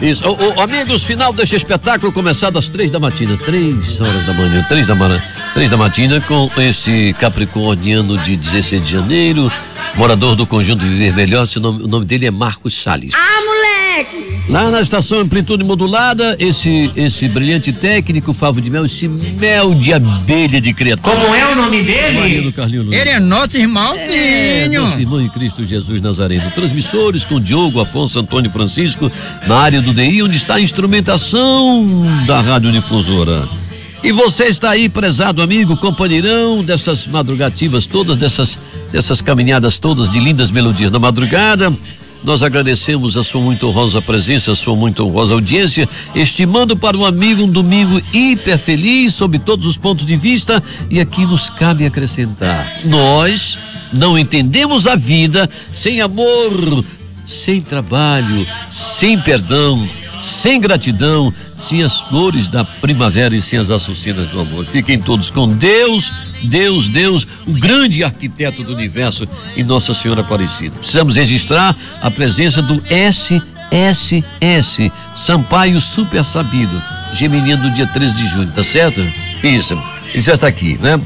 Isso. Amigos, final deste espetáculo começado às 3 da matina, 3 horas da manhã, 3 da matina, com esse capricorniano de 16 de janeiro, morador do conjunto Viver Melhor. O nome dele é Marcos Salles. Moleque! Lá na estação Amplitude Modulada, esse brilhante técnico, favo de mel, esse mel de abelha de criatura. Como é o nome dele? Ele é nosso irmãozinho. Nosso irmão em Cristo Jesus Nazareno. Transmissores com Diogo, Afonso, Antônio Francisco, na área do DI, onde está a instrumentação da radiodifusora. E você está aí, prezado amigo, companheirão dessas madrugativas todas, dessas caminhadas todas de lindas melodias na madrugada. Nós agradecemos a sua muito honrosa presença, a sua muito honrosa audiência, estimando para um amigo um domingo hiper feliz, sob todos os pontos de vista, e aqui nos cabe acrescentar: nós não entendemos a vida sem amor, sem trabalho, sem perdão, sem gratidão, sem as flores da primavera e sem as açucenas do amor. Fiquem todos com Deus, o grande arquiteto do universo, e Nossa Senhora Aparecida. Precisamos registrar a presença do SSS, Sampaio Super Sabido, geminiano do dia 13 de junho, tá certo? Isso, ele já está aqui, né?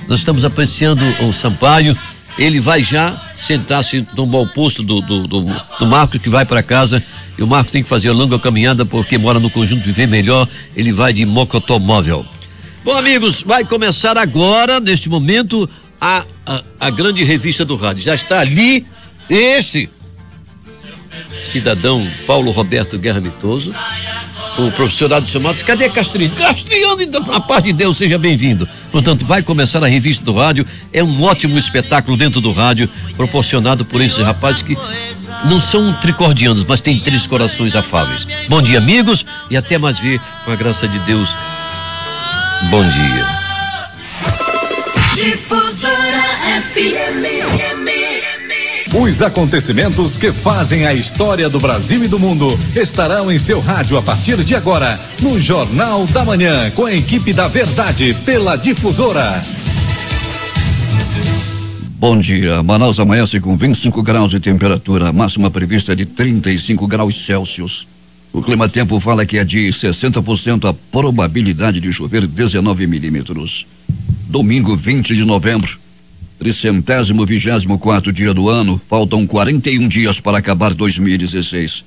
Nós estamos apreciando o Sampaio. Ele vai já sentar-se no bom posto do Marcos, que vai para casa. E o Marcos tem que fazer a longa caminhada porque mora no conjunto Viver Melhor. Ele vai de mocotomóvel. Bom, amigos, vai começar agora, neste momento, a grande revista do rádio. Já está ali esse cidadão Paulo Roberto Guerra Mitoso, o professor Adson Matos. Cadê Castriano? Castriano, a paz de Deus, seja bem-vindo. Portanto, vai começar a revista do rádio. É um ótimo espetáculo dentro do rádio, proporcionado por esses rapazes que não são tricordianos, mas têm 3 corações afáveis. Bom dia, amigos, e até mais ver, com a graça de Deus. Bom dia. Difusora FM. Os acontecimentos que fazem a história do Brasil e do mundo estarão em seu rádio a partir de agora, no Jornal da Manhã, com a equipe da Verdade, pela Difusora. Bom dia. Manaus amanhece com 25 graus de temperatura, máxima prevista de 35 graus Celsius. O clima-tempo fala que é de 60% a probabilidade de chover 19 milímetros. Domingo 20 de novembro, 324º dia do ano, faltam 41 dias para acabar 2016.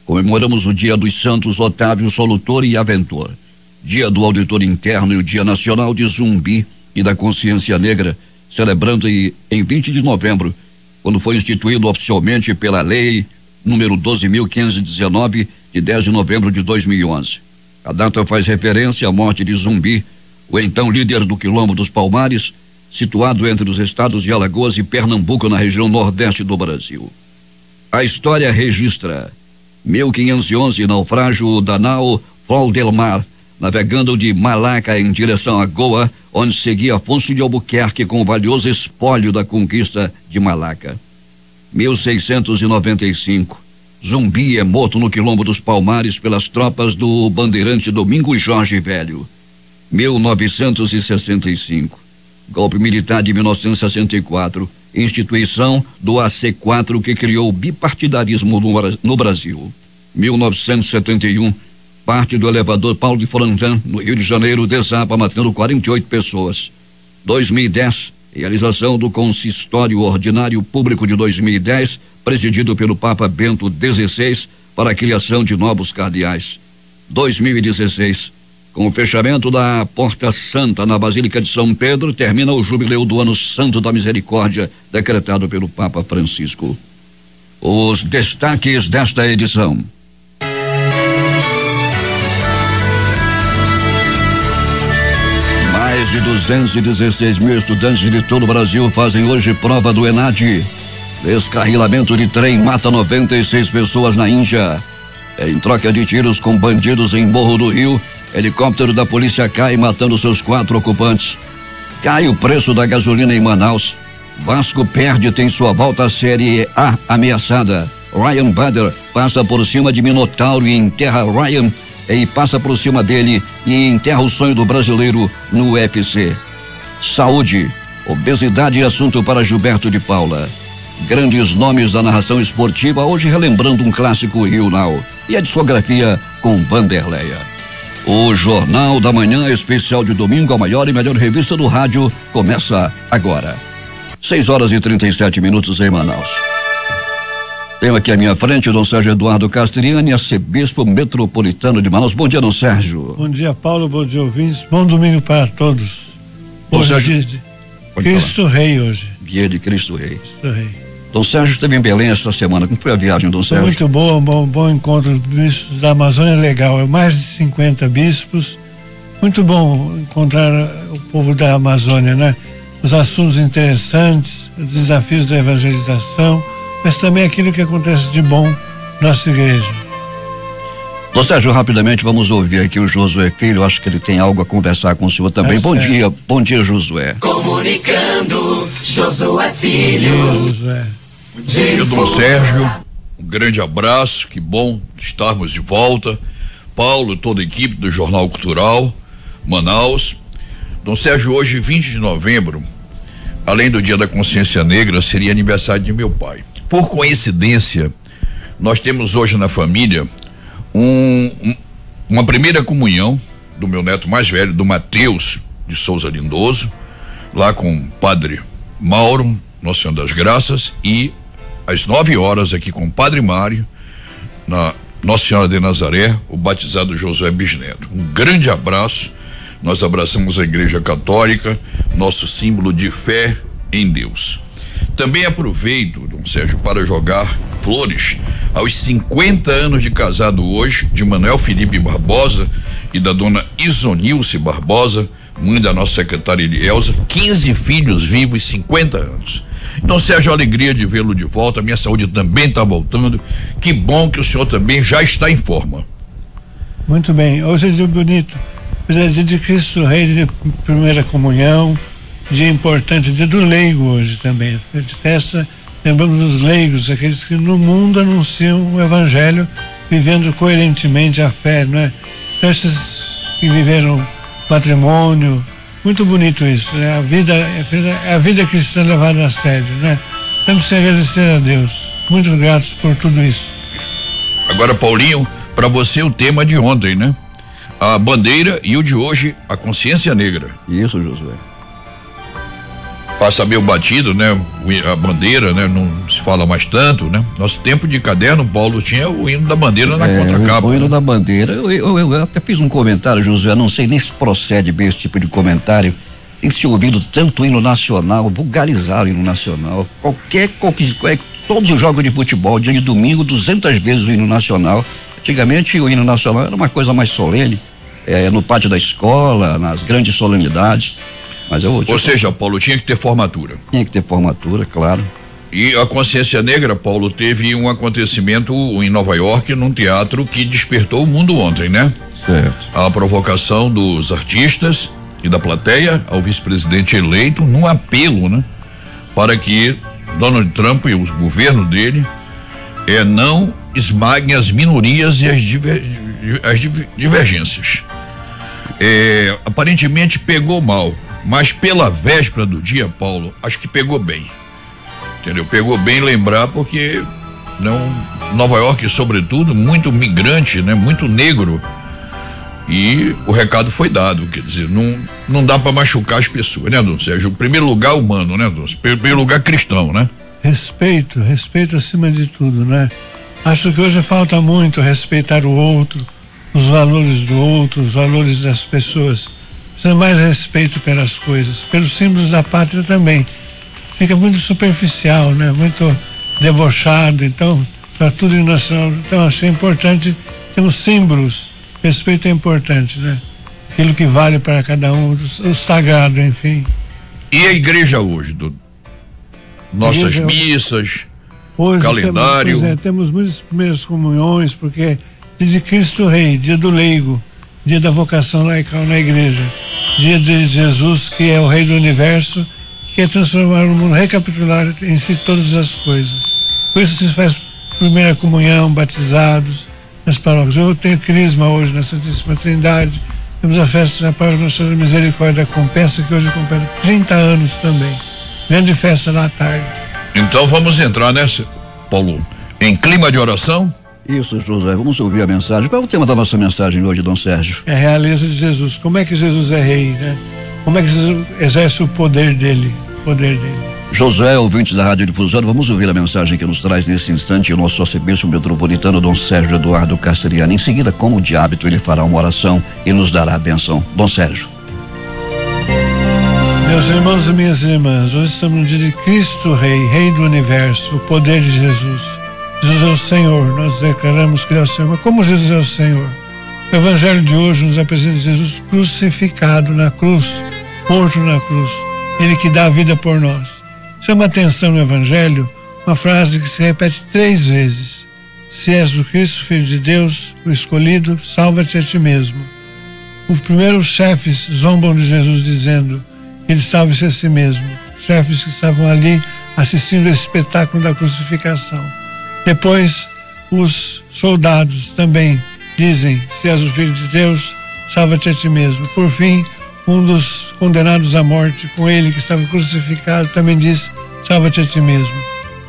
Comemoramos o dia dos santos Otávio, Solutor e Aventor, dia do auditor interno e o dia nacional de Zumbi e da consciência negra, celebrando em 20 de novembro, quando foi instituído oficialmente pela lei número 12.519, de 10 de novembro de 2011. A data faz referência à morte de Zumbi, o então líder do Quilombo dos Palmares, situado entre os estados de Alagoas e Pernambuco, na região nordeste do Brasil. A história registra 1511, naufrágio da nau Flor del Mar, navegando de Malaca em direção a Goa, onde seguia Afonso de Albuquerque com o valioso espólio da conquista de Malaca. 1695, Zumbi é morto no Quilombo dos Palmares pelas tropas do bandeirante Domingos Jorge Velho. 1965, golpe militar de 1964, instituição do AC4 que criou o bipartidarismo no Brasil. 1971, parte do elevador Paulo de Frontin, no Rio de Janeiro, desaba, matando 48 pessoas. 2010, realização do consistório ordinário público de 2010, presidido pelo Papa Bento XVI, para a criação de novos cardeais. 2016, com o fechamento da Porta Santa na Basílica de São Pedro, termina o jubileu do Ano Santo da Misericórdia, decretado pelo Papa Francisco. Os destaques desta edição. Mais de 216 mil estudantes de todo o Brasil fazem hoje prova do ENAD. Descarrilamento de trem mata 96 pessoas na Índia. Em troca de tiros com bandidos em Morro do Rio, helicóptero da polícia cai, matando seus 4 ocupantes. Cai o preço da gasolina em Manaus. Vasco perde, tem sua volta à Série A ameaçada. Ryan Bader passa por cima de Minotauro e enterra Ryan, e passa por cima dele e enterra o sonho do brasileiro no UFC. Saúde, obesidade é assunto para Gilberto de Paula. Grandes nomes da narração esportiva, hoje relembrando um clássico Rio Now. e a discografia com Vanderleia. O Jornal da Manhã, especial de domingo, a maior e melhor revista do rádio, começa agora. 6h37 em Manaus. Tenho aqui à minha frente o Dom Sérgio Eduardo Castriani, arcebispo metropolitano de Manaus. Bom dia, Dom Sérgio. Bom dia, Paulo. Bom dia, ouvintes. Bom domingo para todos. Hoje é dia de Cristo Rei hoje. Dia de Cristo Rei. Cristo Rei. Dom Sérgio esteve em Belém esta semana. Como foi a viagem, Dom Sérgio? Muito boa, bom encontro dos bispos da Amazônia, legal. Mais de 50 bispos. Muito bom encontrar o povo da Amazônia, né? Os assuntos interessantes, os desafios da evangelização, mas também aquilo que acontece de bom na nossa igreja. Dom Sérgio, rapidamente vamos ouvir aqui o Josué Filho, acho que ele tem algo a conversar com o senhor também. Bom dia, Josué. Comunicando, Josué Filho. Josué. Bom dia, Dom Sérgio, um grande abraço, que bom estarmos de volta. Paulo, toda a equipe do Jornal Cultural, Manaus. Dom Sérgio, hoje, 20 de novembro, além do Dia da Consciência Negra, seria aniversário de meu pai. Por coincidência, nós temos hoje na família uma primeira comunhão do meu neto mais velho, do Mateus de Souza Lindoso, lá com o padre Mauro, Nossa Senhora das Graças, e às 9h aqui com o padre Mário, na Nossa Senhora de Nazaré, o batizado Josué Bisneto. Um grande abraço. Nós abraçamos a Igreja Católica, nosso símbolo de fé em Deus. Também aproveito, Dom Sérgio, para jogar flores aos 50 anos de casado hoje de Manuel Felipe Barbosa e da dona Isonilce Barbosa, mãe da nossa secretária Elielza. 15 filhos vivos, 50 anos. Então, Sérgio, a alegria de vê-lo de volta. Minha saúde também está voltando. Que bom que o senhor também já está em forma. Muito bem. Hoje é dia bonito. Hoje é dia de Cristo Rei, de primeira comunhão. Dia importante, dia do leigo hoje também. De festa, lembramos os leigos, aqueles que no mundo anunciam o evangelho, vivendo coerentemente a fé, não é? Festas que viveram patrimônio. Muito bonito isso, né? A vida cristã levada a sério, né? Temos que agradecer a Deus. Muito gratos por tudo isso. Agora, Paulinho, para você o tema de ontem, né? A bandeira e o de hoje, a consciência negra. Isso, Josué. Passa meio batido, né? A bandeira, né? Não se fala mais tanto, né? Nosso tempo de caderno, Paulo, tinha o hino da bandeira na contracapa. O hino da bandeira, eu até fiz um comentário, Josué, não sei nem se procede bem esse tipo de comentário. Tem se ouvido tanto o hino nacional, vulgarizar o hino nacional. Todos os jogos de futebol, dia de domingo, 200 vezes o hino nacional. Antigamente o hino nacional era uma coisa mais solene, no pátio da escola, nas grandes solenidades. Mas ou seja, Paulo, tinha que ter formatura. Tinha que ter formatura, claro. E a consciência negra, Paulo, teve um acontecimento em Nova York, num teatro que despertou o mundo ontem, né? Certo. A provocação dos artistas e da plateia ao vice-presidente eleito, num apelo, né? Para que Donald Trump e o governo dele não esmaguem as minorias e as divergências. Aparentemente pegou mal, mas pela véspera do dia, Paulo, acho que pegou bem, entendeu? Pegou bem lembrar, porque Nova York, sobretudo, muito migrante, né? Muito negro, e o recado foi dado, quer dizer, não dá para machucar as pessoas, né, Dom Sérgio? Em primeiro lugar, humano, né, Dom? Em primeiro lugar, cristão, né? Respeito acima de tudo, né? Acho que hoje falta muito respeitar o outro, os valores do outro, os valores das pessoas. Precisa mais respeito pelas coisas, pelos símbolos da pátria também. Fica muito superficial, né? Muito debochado, então, para tudo nacional. Então, achei importante, temos símbolos, respeito é importante, né? Aquilo que vale para cada um, o sagrado, enfim. E a igreja hoje, nossas missas, hoje calendário. Temos muitas primeiras comunhões, porque dia de Cristo Rei, dia do leigo, dia da vocação laical na igreja, dia de Jesus, que é o Rei do Universo, que quer transformar o mundo, recapitular em si todas as coisas. Por isso se faz primeira comunhão, batizados nas paróquias. Eu tenho crisma hoje na Santíssima Trindade, temos a festa da Paróquia Nossa Senhora da Misericórdia da Compensa, que hoje completa 30 anos também. Grande festa lá à tarde. Então vamos entrar nessa, Paulo, em clima de oração? Isso, José. Vamos ouvir a mensagem. Qual é o tema da nossa mensagem hoje, Dom Sérgio? É a realeza de Jesus. Como é que Jesus é rei, né? Como é que Jesus exerce o poder dele? José, ouvintes da Rádio Difusora, vamos ouvir a mensagem que nos traz nesse instante o nosso arcebispo metropolitano, Dom Sérgio Eduardo Casteriani. Em seguida, como de hábito, ele fará uma oração e nos dará a bênção. Dom Sérgio. Meus irmãos e minhas irmãs, hoje estamos no dia de Cristo Rei, Rei do Universo, o poder de Jesus. Jesus é o Senhor, nós declaramos que Ele é o Senhor. Mas como Jesus é o Senhor? O Evangelho de hoje nos apresenta Jesus crucificado na cruz, morto na cruz. Ele que dá a vida por nós. Chama a atenção no Evangelho uma frase que se repete 3 vezes. Se és o Cristo, Filho de Deus, o escolhido, salva-te a ti mesmo. Os primeiros chefes zombam de Jesus dizendo que ele salve-se a si mesmo. Chefes que estavam ali assistindo esse espetáculo da crucificação. Depois, os soldados também dizem, se és o Filho de Deus, salva-te a ti mesmo. Por fim, um dos condenados à morte, com ele que estava crucificado, também diz, salva-te a ti mesmo.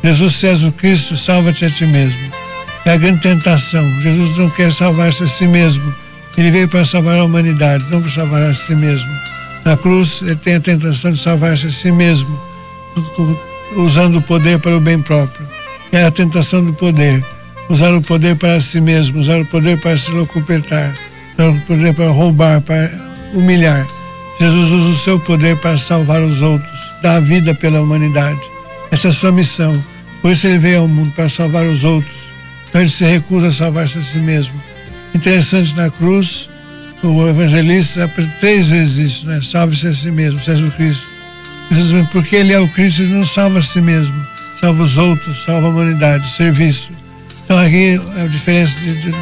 Jesus, se és o Cristo, salva-te a ti mesmo. É a grande tentação. Jesus não quer salvar-se a si mesmo. Ele veio para salvar a humanidade, não para salvar a si mesmo. Na cruz, ele tem a tentação de salvar-se a si mesmo, usando o poder para o bem próprio. É a tentação do poder. Usar o poder para si mesmo, usar o poder para se locupetar, usar o poder para roubar, para humilhar. Jesus usa o seu poder para salvar os outros, dar a vida pela humanidade. Essa é a sua missão. Por isso ele veio ao mundo, para salvar os outros. Então ele se recusa a salvar-se a si mesmo. Interessante, na cruz, o evangelista aprende 3 vezes isso, né? Salve-se a si mesmo, se és o Cristo. Porque ele é o Cristo, ele não salva a si mesmo. Salva os outros, salva a humanidade, serviço. Então aqui é a diferença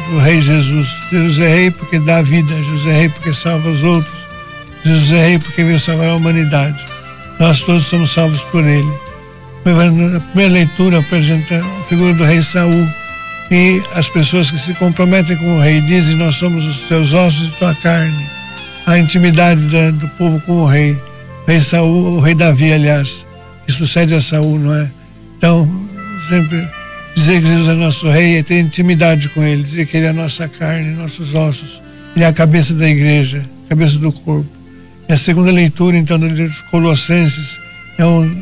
do Rei Jesus. Jesus é Rei porque dá a vida, Jesus é Rei porque salva os outros. Jesus é Rei porque veio salvar a humanidade. Nós todos somos salvos por Ele. A primeira leitura apresenta a figura do rei Saul e as pessoas que se comprometem com o rei dizem, nós somos os teus ossos e tua carne. A intimidade do povo com o rei. O rei Saul, o rei Davi, aliás, que sucede a Saul, não é? Então, sempre dizer que Jesus é nosso rei é ter intimidade com ele, dizer que ele é a nossa carne, nossos ossos. Ele é a cabeça da igreja, a cabeça do corpo. E a segunda leitura, então, do livro de Colossenses, é um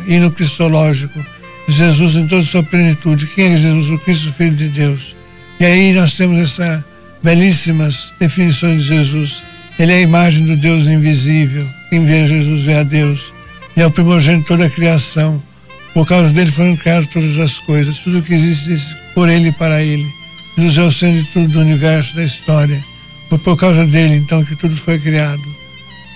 hino cristológico. Jesus em toda a sua plenitude. Quem é Jesus? O Cristo, Filho de Deus. E aí nós temos essas belíssimas definições de Jesus. Ele é a imagem do Deus invisível. Quem vê Jesus vê a Deus. Ele é o primogênito de toda a criação. Por causa dele foram criadas todas as coisas. Tudo que existe por ele e para ele. Jesus é o centro de tudo do universo, da história. Foi por causa dele, então, que tudo foi criado.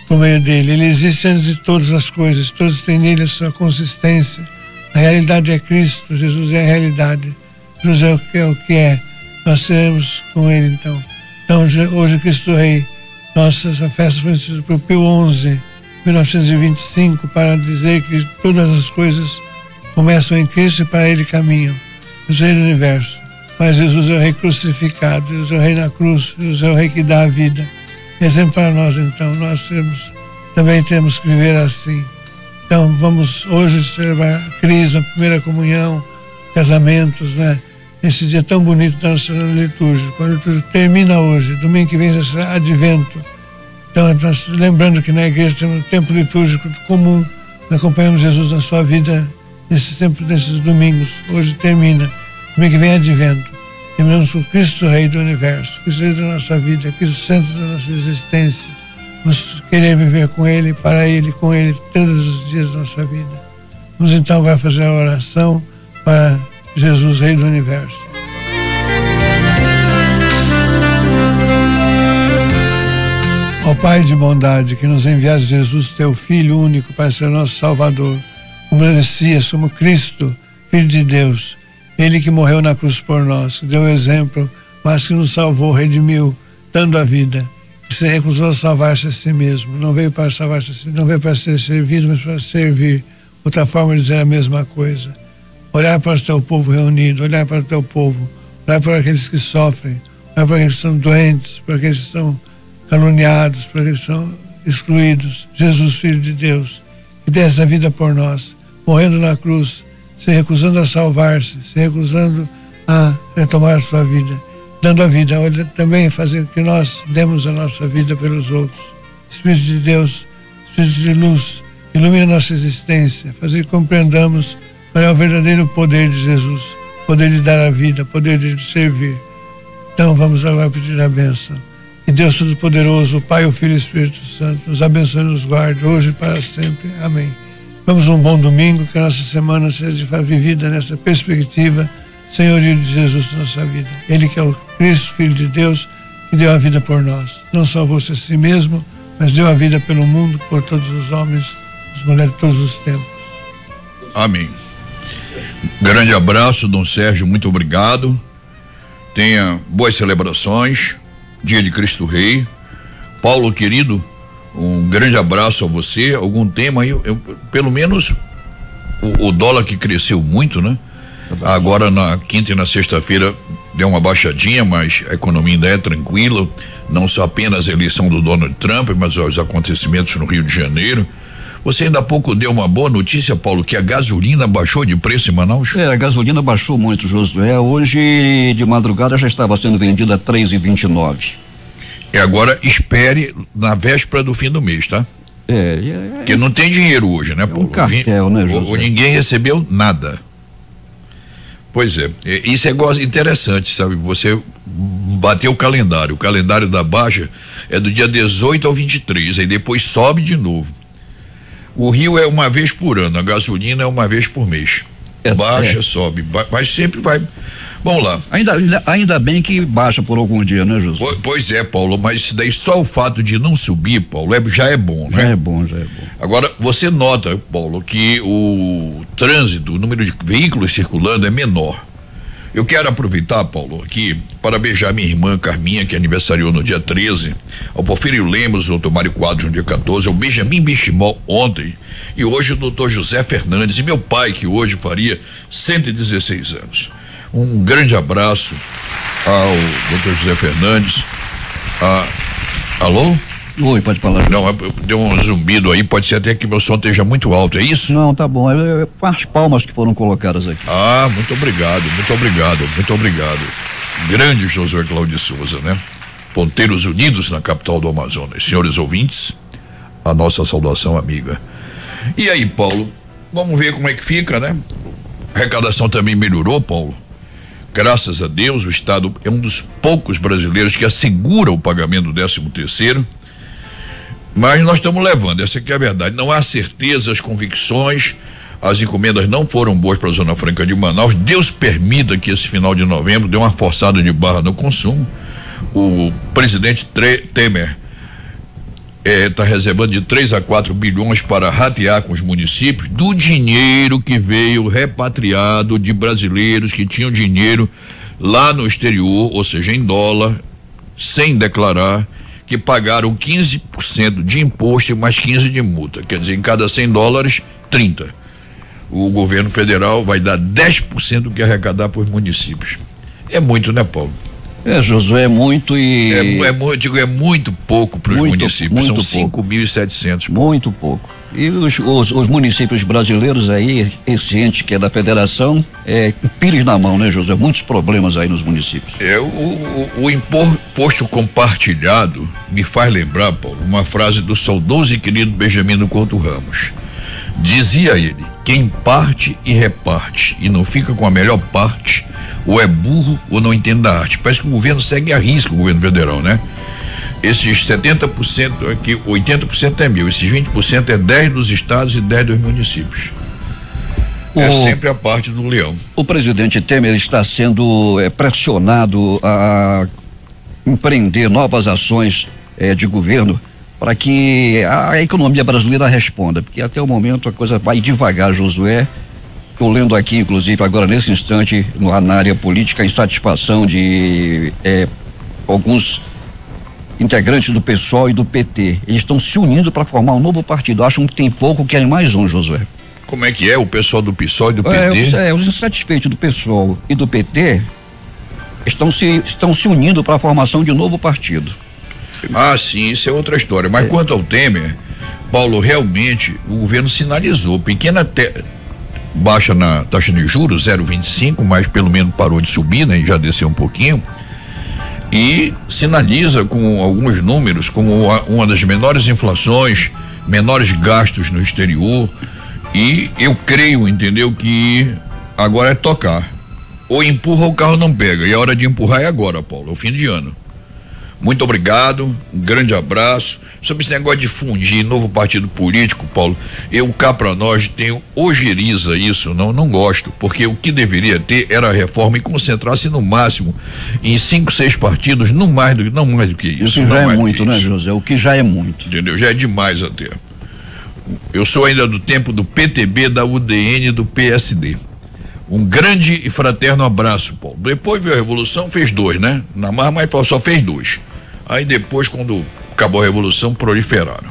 Por meio dele. Ele existe antes de todas as coisas. Todos têm nele a sua consistência. A realidade é Cristo. Jesus é a realidade. Jesus é o que é. Nós seremos com ele, então. Então, hoje, Cristo Rei. Essa festa foi instituída por Pio XI, 1925, para dizer que todas as coisas começam em Cristo e para ele caminham. Jesus é o Rei do universo. Mas Jesus é o Rei crucificado. Jesus é o Rei na cruz. Jesus é o Rei que dá a vida. Exemplo para nós, então. Nós também temos que viver assim. Então, vamos hoje celebrar a Crisma, a primeira comunhão, casamentos, né? Esse dia tão bonito da nossa liturgia. Quando a liturgia termina hoje, domingo que vem já será Advento. Então, nós, lembrando que na igreja temos um tempo litúrgico comum, nós acompanhamos Jesus na sua vida nesse tempo, nesses domingos. Hoje termina, domingo que vem é Advento. Terminamos com Cristo Rei do universo, Cristo Rei da nossa vida, Cristo centro da nossa existência. Vamos querer viver com Ele, para Ele, com Ele, todos os dias da nossa vida. Vamos então agora fazer a oração para Jesus, Rei do universo. Ó Pai de bondade, que nos enviaste Jesus, teu Filho único, para ser nosso Salvador, como Messias, como Cristo, Filho de Deus, Ele que morreu na cruz por nós, que deu o exemplo, mas que nos salvou, redimiu, dando a vida. Se recusou a salvar-se a si mesmo, não veio para salvar-se a si, não veio para ser servido, mas para servir. Outra forma de dizer a mesma coisa. Olhar para o teu povo reunido, olhar para o teu povo, olhar para aqueles que sofrem, olhar para aqueles que estão doentes, para aqueles que estão caluniados, para aqueles que são excluídos. Jesus, Filho de Deus, que dê essa vida por nós, morrendo na cruz, se recusando a salvar-se, se recusando a retomar a sua vida, dando a vida. Olha, também fazer que nós demos a nossa vida pelos outros. Espírito de Deus, Espírito de luz, ilumina nossa existência, fazer que compreendamos qual é o verdadeiro poder de Jesus, poder de dar a vida, poder de servir. Então vamos agora pedir a bênção. Que Deus Todo-Poderoso, o Pai, o Filho e o Espírito Santo, nos abençoe e nos guarde, hoje e para sempre. Amém. Vamos um bom domingo, que a nossa semana seja vivida nessa perspectiva, senhorio de Jesus na nossa vida. Ele que é o Cristo, Filho de Deus, que deu a vida por nós. Não salvou-se a si mesmo, mas deu a vida pelo mundo, por todos os homens, as mulheres de todos os tempos. Amém. Grande abraço, Dom Sérgio, muito obrigado. Tenha boas celebrações, Dia de Cristo Rei. Paulo, querido, um grande abraço a você. Algum tema aí, pelo menos o dólar que cresceu muito, né? Agora na quinta e na sexta-feira deu uma baixadinha, mas a economia ainda é tranquila, não só apenas a eleição do Donald Trump, mas os acontecimentos no Rio de Janeiro. Você ainda há pouco deu uma boa notícia, Paulo, que a gasolina baixou de preço em Manaus? A gasolina baixou muito, Josué. Hoje de madrugada já estava sendo vendida a 3,29. E agora espere na véspera do fim do mês, tá? Porque não tem dinheiro hoje, né, Paulo? Um cartel, né, Josué? Ninguém recebeu nada. Pois é, isso é interessante, sabe? Você bateu o calendário da baixa é do dia 18 ao 23, aí depois sobe de novo. O Rio é uma vez por ano, a gasolina é uma vez por mês. Baixa, sobe, mas sempre vai. Vamos lá. Ainda bem que baixa por algum dia, né, Josué? Pois é, Paulo, mas daí só o fato de não subir, Paulo, já é bom, né? Já é bom. Agora, você nota, Paulo, que o trânsito, o número de veículos circulando é menor. Eu quero aproveitar, Paulo, aqui para beijar minha irmã Carminha, que aniversariou no dia 13, ao Porfírio Lemos, ao doutor Mário Quadros no dia 14, ao Benjamin Bichimol ontem, e hoje o doutor José Fernandes, e meu pai, que hoje faria 116 anos. Um grande abraço ao doutor José Fernandes. Alô? Oi, pode falar. Não, deu um zumbido aí, pode ser até que meu som esteja muito alto, é isso? Não, tá bom, as palmas que foram colocadas aqui. Muito obrigado. Grande Josué Cláudio Souza, né? Ponteiros Unidos na capital do Amazonas. Senhores ouvintes, a nossa saudação amiga. E aí, Paulo, vamos ver como é que fica, né? A arrecadação também melhorou, Paulo. Graças a Deus, o Estado é um dos poucos brasileiros que assegura o pagamento do 13º. Mas nós estamos levando, essa aqui é a verdade. Não há certezas, convicções, as encomendas não foram boas para a Zona Franca de Manaus. Deus permita que esse final de novembro dê uma forçada de barra no consumo. O presidente Temer está reservando de 3 a 4 bilhões para ratear com os municípios do dinheiro que veio repatriado de brasileiros que tinham dinheiro lá no exterior, ou seja, em dólar, sem declarar, que pagaram 15% de imposto e mais 15% de multa. Quer dizer, em cada 100 dólares, 30. O governo federal vai dar 10% do que arrecadar para os municípios. É muito, né, Paulo? Josué, é muito e... É muito pouco para os municípios, são 5.700. Muito pouco. E os municípios brasileiros aí, esse ente que é da federação, pires na mão, né, Josué? Muitos problemas aí nos municípios. O imposto compartilhado me faz lembrar, Paulo, uma frase do saudoso e querido Benjamin do Couto Ramos. Dizia ele: quem parte e reparte e não fica com a melhor parte, ou é burro ou não entende da arte. Parece que o governo segue a risca, o governo federal, né? Esses 70% aqui, 80% é meu, esses 20% é 10 dos estados e 10 dos municípios. É sempre a parte do leão. O presidente Temer está sendo pressionado a empreender novas ações de governo para que a economia brasileira responda, porque até o momento a coisa vai devagar, Josué. Estou lendo aqui, inclusive, agora nesse instante, na área política, a insatisfação de alguns integrantes do PSOL e do PT. Eles estão se unindo para formar um novo partido. Acham que tem pouco, querem mais um, Josué. Como é que é o pessoal do PSOL e do PT? Os insatisfeitos do PSOL e do PT estão se unindo para a formação de um novo partido. Sim, isso é outra história. Mas quanto ao Temer, Paulo, realmente o governo sinalizou baixa na taxa de juros, 0,25, mas pelo menos parou de subir, né? E já desceu um pouquinho. E sinaliza com alguns números como uma das menores inflações, menores gastos no exterior. E eu creio, entendeu, que agora é tocar. Ou empurra, o carro não pega. E a hora de empurrar é agora, Paulo, é o fim de ano. Muito obrigado, um grande abraço. Sobre esse negócio de fundir novo partido político, Paulo, eu cá pra nós tenho ojeriza isso, não gosto, porque o que deveria ter era a reforma e concentrar-se no máximo em 5, 6 partidos, não mais do que isso. Isso já é muito, né, José? O que já é muito. Entendeu? Já é demais até. Eu sou ainda do tempo do PTB, da UDN, do PSD. Um grande e fraterno abraço, Paulo. Depois veio a Revolução, fez 2, né? Na mas só fez 2. Aí depois, quando acabou a Revolução, proliferaram.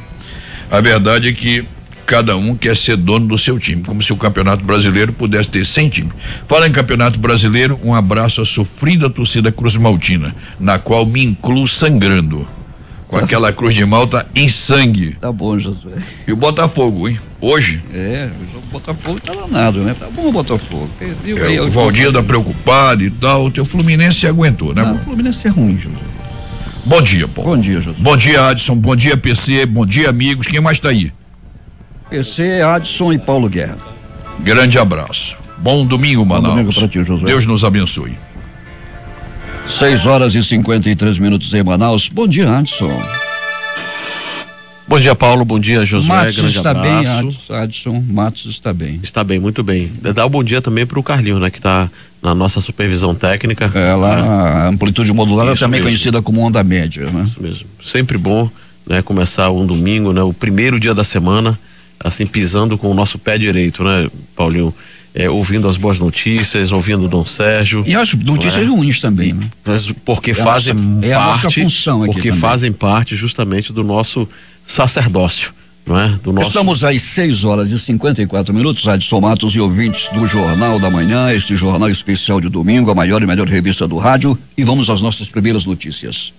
A verdade é que cada um quer ser dono do seu time, como se o Campeonato Brasileiro pudesse ter 100 times. Fala em Campeonato Brasileiro, um abraço à sofrida torcida Cruz Maltina, na qual me incluo sangrando, com aquela Cruz de Malta em sangue. Tá bom, Josué. E o Botafogo, hein? Hoje? O Botafogo tá danado, né? Tá bom o Botafogo. O Valdir tá preocupado e tal, o teu Fluminense se aguentou, né? Não, o Fluminense é ruim, José. Bom dia, Paulo. Bom dia, José. Bom dia, Adson. Bom dia, PC. Bom dia, amigos. Quem mais tá aí? PC, Adson e Paulo Guerra. Grande abraço. Bom domingo, Manaus. Bom domingo pra ti, Josué. Deus nos abençoe. 6h53 em Manaus. Bom dia, Adson. Bom dia, Paulo. Bom dia, Josué. Matos grande está abraço. bem, Adson. Matos está bem. Está bem, muito bem. Dá um bom dia também para o Carlinho, né? Que está na nossa supervisão técnica. A amplitude modular é também mesmo. Conhecida como onda média, né? Isso mesmo. Sempre bom, né? Começar um domingo, né? O primeiro dia da semana, assim, pisando com o nosso pé direito, né, Paulinho? Ouvindo as boas notícias, ouvindo o Dom Sérgio. E as notícias ruins também, né? Porque fazem parte. É a nossa função aqui. Porque também. fazem parte justamente do nosso sacerdócio, não é? Estamos às 6h54, Adson Matos e ouvintes do Jornal da Manhã, este jornal especial de domingo, a maior e melhor revista do rádio, e vamos às nossas primeiras notícias.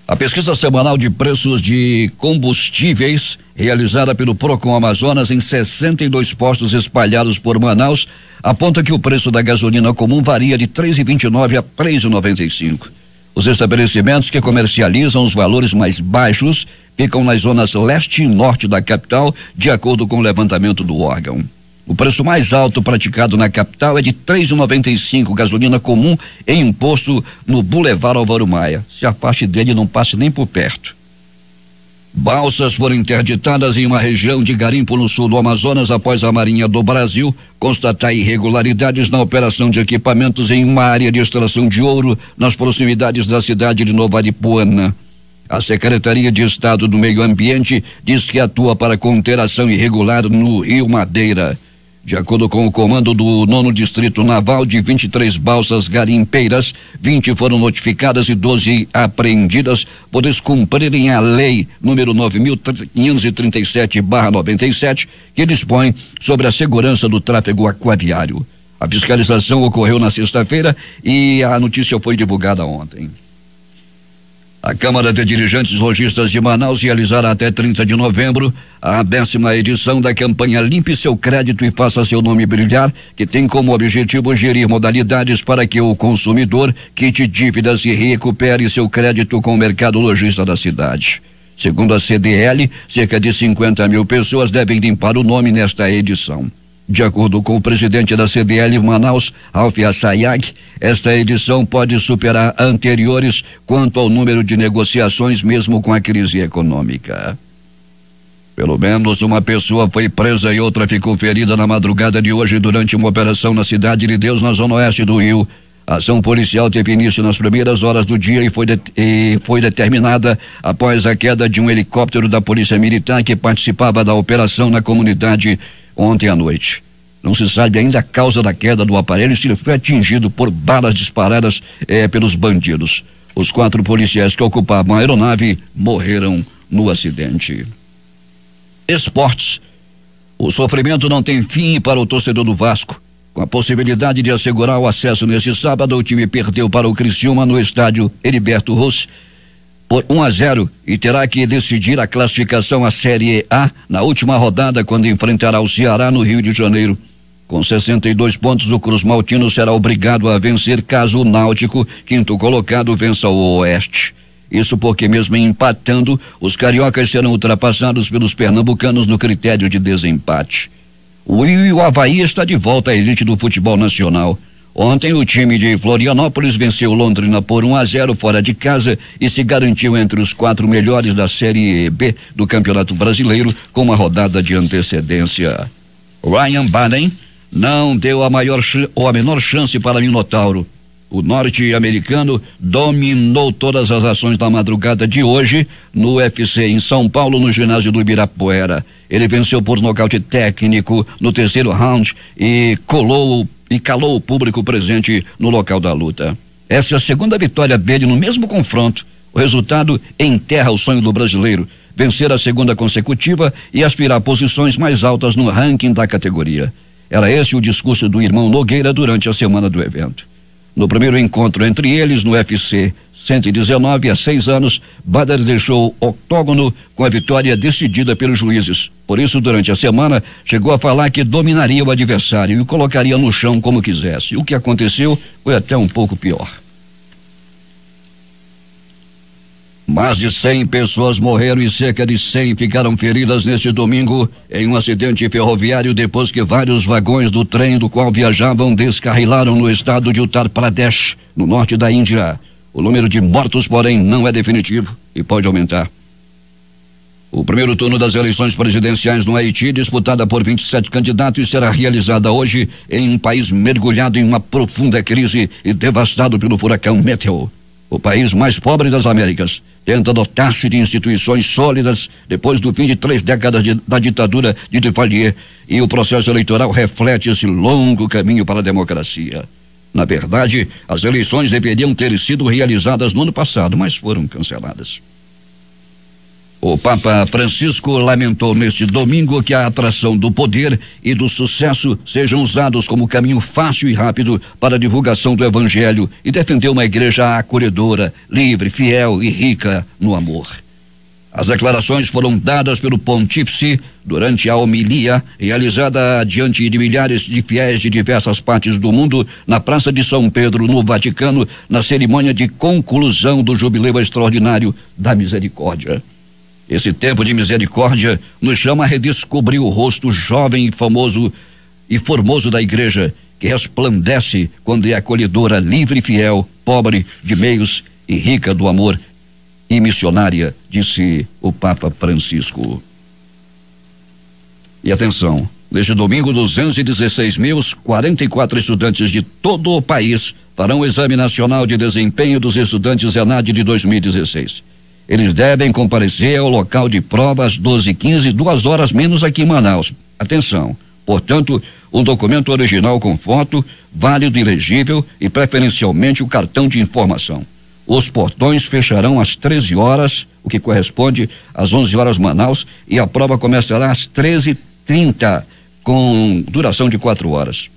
A pesquisa semanal de preços de combustíveis, realizada pelo Procon Amazonas em 62 postos espalhados por Manaus, aponta que o preço da gasolina comum varia de R$ 3,29 a R$ 3,95. Os estabelecimentos que comercializam os valores mais baixos ficam nas zonas leste e norte da capital, de acordo com o levantamento do órgão. O preço mais alto praticado na capital é de R$ 3,95 gasolina comum em um posto no Boulevard Álvaro Maia. Se afaste dele, não passe nem por perto. Balsas foram interditadas em uma região de garimpo no sul do Amazonas após a Marinha do Brasil constatar irregularidades na operação de equipamentos em uma área de extração de ouro nas proximidades da cidade de Nova Aripuana. A Secretaria de Estado do Meio Ambiente diz que atua para conter ação irregular no Rio Madeira. De acordo com o comando do 9º Distrito Naval, de 23 balsas garimpeiras, 20 foram notificadas e 12 apreendidas por descumprirem a lei número 9.537/97, que dispõe sobre a segurança do tráfego aquaviário. A fiscalização ocorreu na sexta-feira e a notícia foi divulgada ontem. A Câmara de Dirigentes Lojistas de Manaus realizará até 30 de novembro a 10ª edição da campanha Limpe Seu Crédito e Faça Seu Nome Brilhar, que tem como objetivo gerir modalidades para que o consumidor quite dívidas e recupere seu crédito com o mercado lojista da cidade. Segundo a CDL, cerca de 50 mil pessoas devem limpar o nome nesta edição. De acordo com o presidente da CDL Manaus, Ralf Assayag, esta edição pode superar anteriores quanto ao número de negociações, mesmo com a crise econômica. Pelo menos uma pessoa foi presa e outra ficou ferida na madrugada de hoje durante uma operação na Cidade de Deus, na zona oeste do Rio. A ação policial teve início nas primeiras horas do dia e foi determinada após a queda de um helicóptero da Polícia Militar que participava da operação na comunidade ontem à noite. Não se sabe ainda a causa da queda do aparelho e se ele foi atingido por balas disparadas pelos bandidos. Os 4 policiais que ocupavam a aeronave morreram no acidente. Esportes. O sofrimento não tem fim para o torcedor do Vasco. Com a possibilidade de assegurar o acesso nesse sábado, o time perdeu para o Criciúma no estádio Heriberto Rossi por 1-0 e terá que decidir a classificação à Série A na última rodada, quando enfrentará o Ceará no Rio de Janeiro. Com 62 pontos, o Cruz Maltino será obrigado a vencer caso o Náutico, quinto colocado, vença o Oeste. Isso porque mesmo empatando, os cariocas serão ultrapassados pelos pernambucanos no critério de desempate. O Avaí está de volta à elite do futebol nacional. Ontem o time de Florianópolis venceu Londrina por 1-0 fora de casa e se garantiu entre os 4 melhores da Série B do Campeonato Brasileiro com uma rodada de antecedência. Ryan Baden não deu a menor chance para Minotauro. O norte-americano dominou todas as ações da madrugada de hoje no UFC em São Paulo, no ginásio do Ibirapuera. Ele venceu por nocaute técnico no terceiro round e calou o público presente no local da luta. Essa é a segunda vitória dele no mesmo confronto. O resultado enterra o sonho do brasileiro, vencer a segunda consecutiva e aspirar posições mais altas no ranking da categoria. Era esse o discurso do irmão Nogueira durante a semana do evento. No primeiro encontro entre eles no UFC 119 há 6 anos, Bader deixou o octógono com a vitória decidida pelos juízes. Por isso, durante a semana, chegou a falar que dominaria o adversário e o colocaria no chão como quisesse. O que aconteceu foi até um pouco pior. Mais de 100 pessoas morreram e cerca de 100 ficaram feridas neste domingo em um acidente ferroviário depois que vários vagões do trem do qual viajavam descarrilaram no estado de Uttar Pradesh, no norte da Índia. O número de mortos, porém, não é definitivo e pode aumentar. O primeiro turno das eleições presidenciais no Haiti, disputada por 27 candidatos, será realizada hoje em um país mergulhado em uma profunda crise e devastado pelo furacão Meteo. O país mais pobre das Américas tenta dotar-se de instituições sólidas depois do fim de 3 décadas da ditadura de Duvalier, e o processo eleitoral reflete esse longo caminho para a democracia. Na verdade, as eleições deveriam ter sido realizadas no ano passado, mas foram canceladas. O Papa Francisco lamentou neste domingo que a atração do poder e do sucesso sejam usados como caminho fácil e rápido para a divulgação do evangelho e defendeu uma igreja acolhedora, livre, fiel e rica no amor. As declarações foram dadas pelo pontífice durante a homilia realizada diante de milhares de fiéis de diversas partes do mundo na Praça de São Pedro, no Vaticano, na cerimônia de conclusão do Jubileu Extraordinário da Misericórdia. Esse tempo de misericórdia nos chama a redescobrir o rosto jovem e famoso e formoso da igreja, que resplandece quando é acolhedora, livre e fiel, pobre de meios e rica do amor e missionária, disse o Papa Francisco. E atenção, neste domingo 216.044 estudantes de todo o país farão o Exame Nacional de Desempenho dos Estudantes ENAD de 2016. Eles devem comparecer ao local de prova às 12h15, 2 horas menos aqui em Manaus. Atenção, portanto, um documento original com foto, válido e legível e preferencialmente o cartão de informação. Os portões fecharão às 13 horas, o que corresponde às 11 horas Manaus, e a prova começará às 13h30, com duração de 4 horas.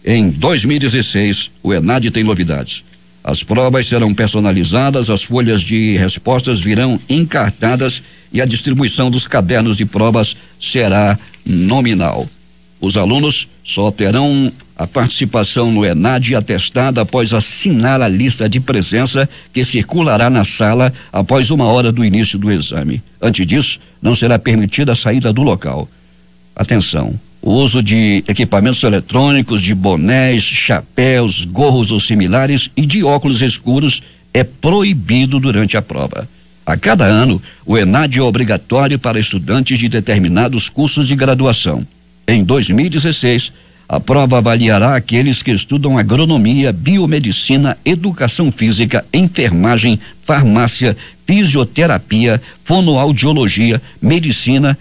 Em 2016, o ENAD tem novidades. As provas serão personalizadas, as folhas de respostas virão encartadas e a distribuição dos cadernos de provas será nominal. Os alunos só terão a participação no ENAD atestada após assinar a lista de presença que circulará na sala após 1 hora do início do exame. Antes disso, não será permitida a saída do local. Atenção! O uso de equipamentos eletrônicos, de bonés, chapéus, gorros ou similares e de óculos escuros é proibido durante a prova. A cada ano, o ENAD é obrigatório para estudantes de determinados cursos de graduação. Em 2016, a prova avaliará aqueles que estudam agronomia, biomedicina, educação física, enfermagem, farmácia, fisioterapia, fonoaudiologia, medicina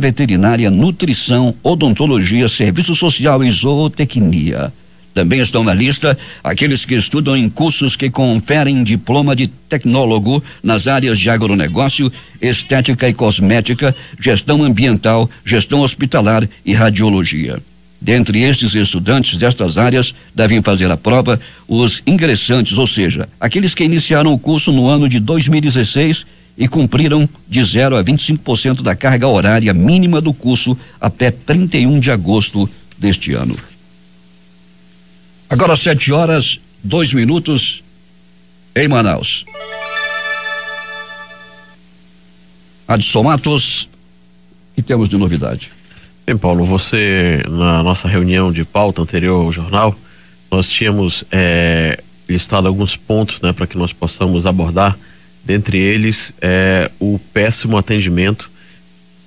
veterinária, nutrição, odontologia, serviço social e zootecnia. Também estão na lista aqueles que estudam em cursos que conferem diploma de tecnólogo nas áreas de agronegócio, estética e cosmética, gestão ambiental, gestão hospitalar e radiologia. Dentre estes estudantes destas áreas devem fazer a prova os ingressantes, ou seja, aqueles que iniciaram o curso no ano de 2016 e cumpriram de 0 a 25% da carga horária mínima do curso até 31 de agosto deste ano. Agora 7h02 em Manaus. Adson Matos, o que temos de novidade? Bem, Paulo, você, na nossa reunião de pauta anterior ao jornal, nós tínhamos listado alguns pontos, né, para que nós possamos abordar. Dentre eles, o péssimo atendimento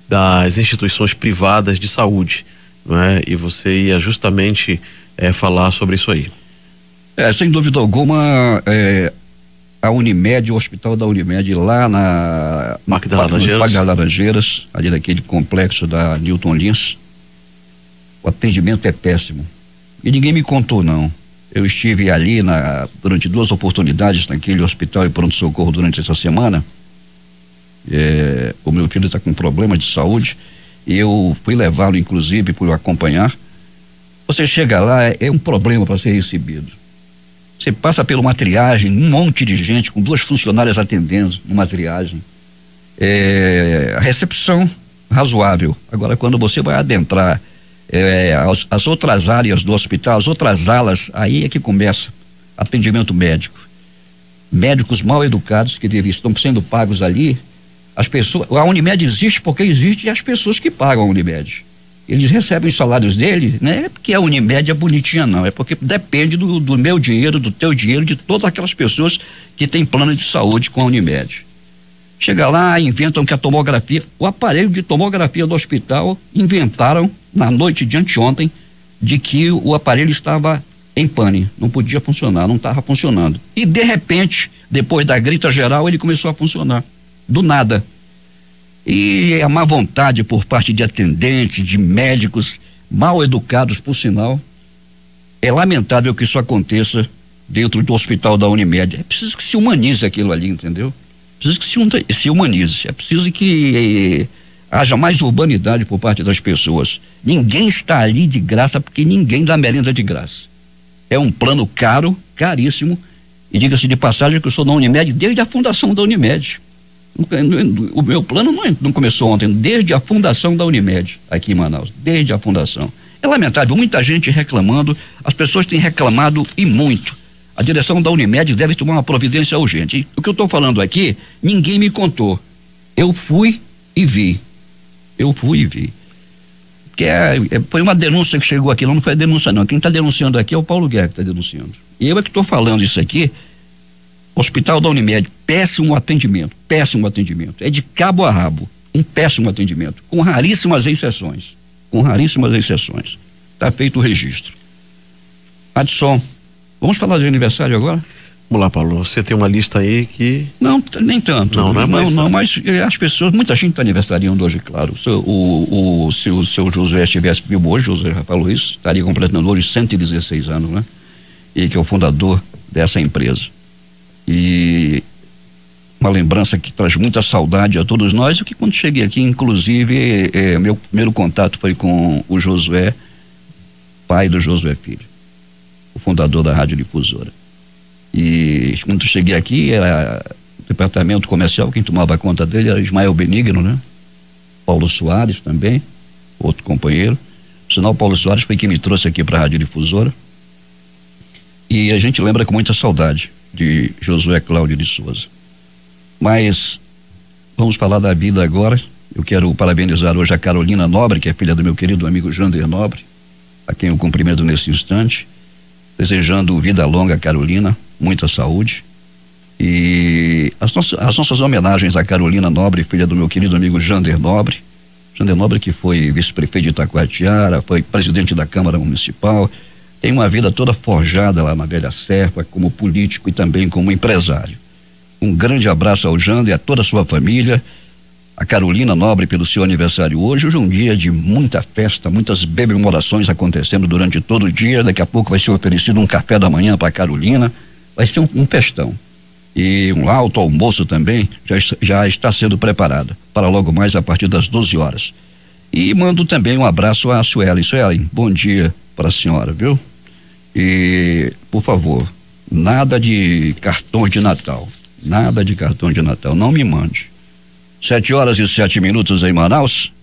das instituições privadas de saúde, não é? E você ia justamente falar sobre isso aí. Sem dúvida alguma, a Unimed, o hospital da Unimed lá no Parque das Laranjeiras, ali naquele complexo da Newton Lins, o atendimento é péssimo. E ninguém me contou, não. Eu estive ali durante 2 oportunidades naquele hospital e pronto-socorro durante essa semana. O meu filho está com problemas de saúde e eu fui levá-lo, inclusive, por acompanhar. Você chega lá, é um problema para ser recebido. Você passa por uma triagem, um monte de gente, com 2 funcionárias atendendo numa triagem. A recepção razoável. Agora, quando você vai adentrar as outras áreas do hospital, as outras alas, aí é que começa atendimento médico. Médicos mal educados que estão sendo pagos ali. As pessoas, a Unimed existe porque existe as pessoas que pagam a Unimed. Eles recebem os salários dele, não é porque a Unimed é bonitinha, não, é porque depende do meu dinheiro, do teu dinheiro, de todas aquelas pessoas que têm plano de saúde com a Unimed. Chega lá, inventam que a tomografia, o aparelho de tomografia do hospital, inventaram na noite de anteontem de que o aparelho estava em pane, não podia funcionar, não estava funcionando. E de repente, depois da grita geral, ele começou a funcionar, do nada. E a má vontade por parte de atendentes, de médicos, mal educados, por sinal. É lamentável que isso aconteça dentro do hospital da Unimed. É preciso que se humanize aquilo ali, entendeu? Preciso que se humanize. É preciso que haja mais urbanidade por parte das pessoas. Ninguém está ali de graça, porque ninguém dá merenda de graça. É um plano caro, caríssimo. E diga-se de passagem que eu sou da Unimed desde a fundação da Unimed. O meu plano não começou ontem, desde a fundação da Unimed, aqui em Manaus, desde a fundação. É lamentável, muita gente reclamando, as pessoas têm reclamado e muito. A direção da Unimed deve tomar uma providência urgente. E o que eu estou falando aqui, ninguém me contou. Eu fui e vi. Porque foi uma denúncia que chegou aqui, não foi a denúncia não. Quem está denunciando aqui é o Paulo Guerra que está denunciando. E eu é que estou falando isso aqui. Hospital da Unimed, péssimo atendimento. É de cabo a rabo, um péssimo atendimento, com raríssimas exceções. Está feito o registro. Adson, vamos falar de aniversário agora? Vamos lá, Paulo, você tem uma lista aí que... Não, nem tanto. Não, mas as pessoas, muita gente está aniversariando hoje, claro. Se o seu Josué estivesse vivo hoje, José já falou isso, estaria completando hoje 116 anos, né? E que é o fundador dessa empresa. E uma lembrança que traz muita saudade a todos nós, que quando cheguei aqui, inclusive, meu primeiro contato foi com o Josué, pai do Josué Filho, o fundador da Rádio Difusora. E quando cheguei aqui, era o departamento comercial, quem tomava conta dele era Ismael Benigno, né? Paulo Soares também, outro companheiro. Por sinal, Paulo Soares foi quem me trouxe aqui para a Rádio Difusora. E a gente lembra com muita saudade de Josué Cláudio de Souza. Mas vamos falar da vida agora. Eu quero parabenizar hoje a Carolina Nobre, que é filha do meu querido amigo Jander Nobre, a quem eu cumprimento nesse instante, desejando vida longa a Carolina, muita saúde. E as nossas homenagens a Carolina Nobre, filha do meu querido amigo Jander Nobre, que foi vice-prefeito de Itacoatiara, foi presidente da Câmara Municipal, tem uma vida toda forjada lá na Velha Serpa, como político e também como empresário. Um grande abraço ao Jander e a toda a sua família. A Carolina Nobre, pelo seu aniversário hoje é um dia de muita festa, muitas comemorações acontecendo durante todo o dia. Daqui a pouco vai ser oferecido um café da manhã para a Carolina, vai ser um festão. E um alto almoço também já está sendo preparado para logo mais a partir das 12 horas. E mando também um abraço à Suelen. Suelen, bom dia para a senhora, viu? E, por favor, nada de cartões de Natal, não me mande. 7h07 em Manaus.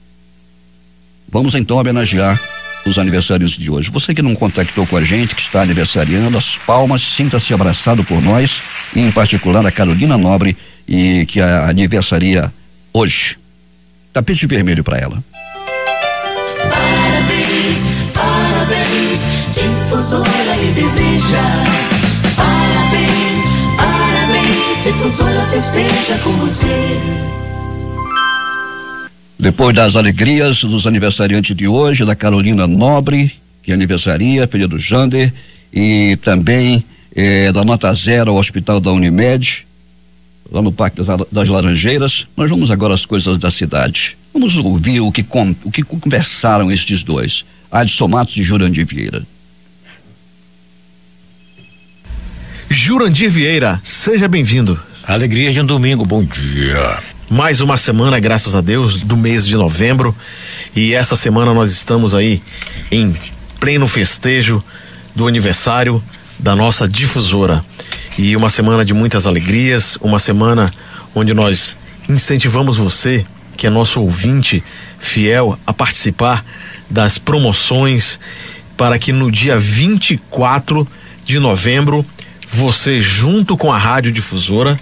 Vamos então homenagear os aniversários de hoje. Você que não contactou com a gente, que está aniversariando, as palmas, sinta-se abraçado por nós, e em particular a Carolina Nobre, e que aniversaria hoje. Tapete vermelho para ela. Parabéns, parabéns, Difusora lhe deseja. Parabéns, parabéns, Difusora festeja com você. Depois das alegrias dos aniversariantes de hoje, da Carolina Nobre, que aniversaria, filha do Jander, e também da Nota Zero ao Hospital da Unimed, lá no Parque das Laranjeiras, nós vamos agora às coisas da cidade. Vamos ouvir o que conversaram estes dois, Adson Matos e Jurandir Vieira. Jurandir Vieira, seja bem-vindo. Alegria de um domingo, bom dia. Mais uma semana, graças a Deus, do mês de novembro, e essa semana nós estamos aí em pleno festejo do aniversário da nossa Difusora, e uma semana de muitas alegrias, uma semana onde nós incentivamos você, que é nosso ouvinte fiel, a participar das promoções, para que no dia 24 de novembro você, junto com a Rádio Difusora,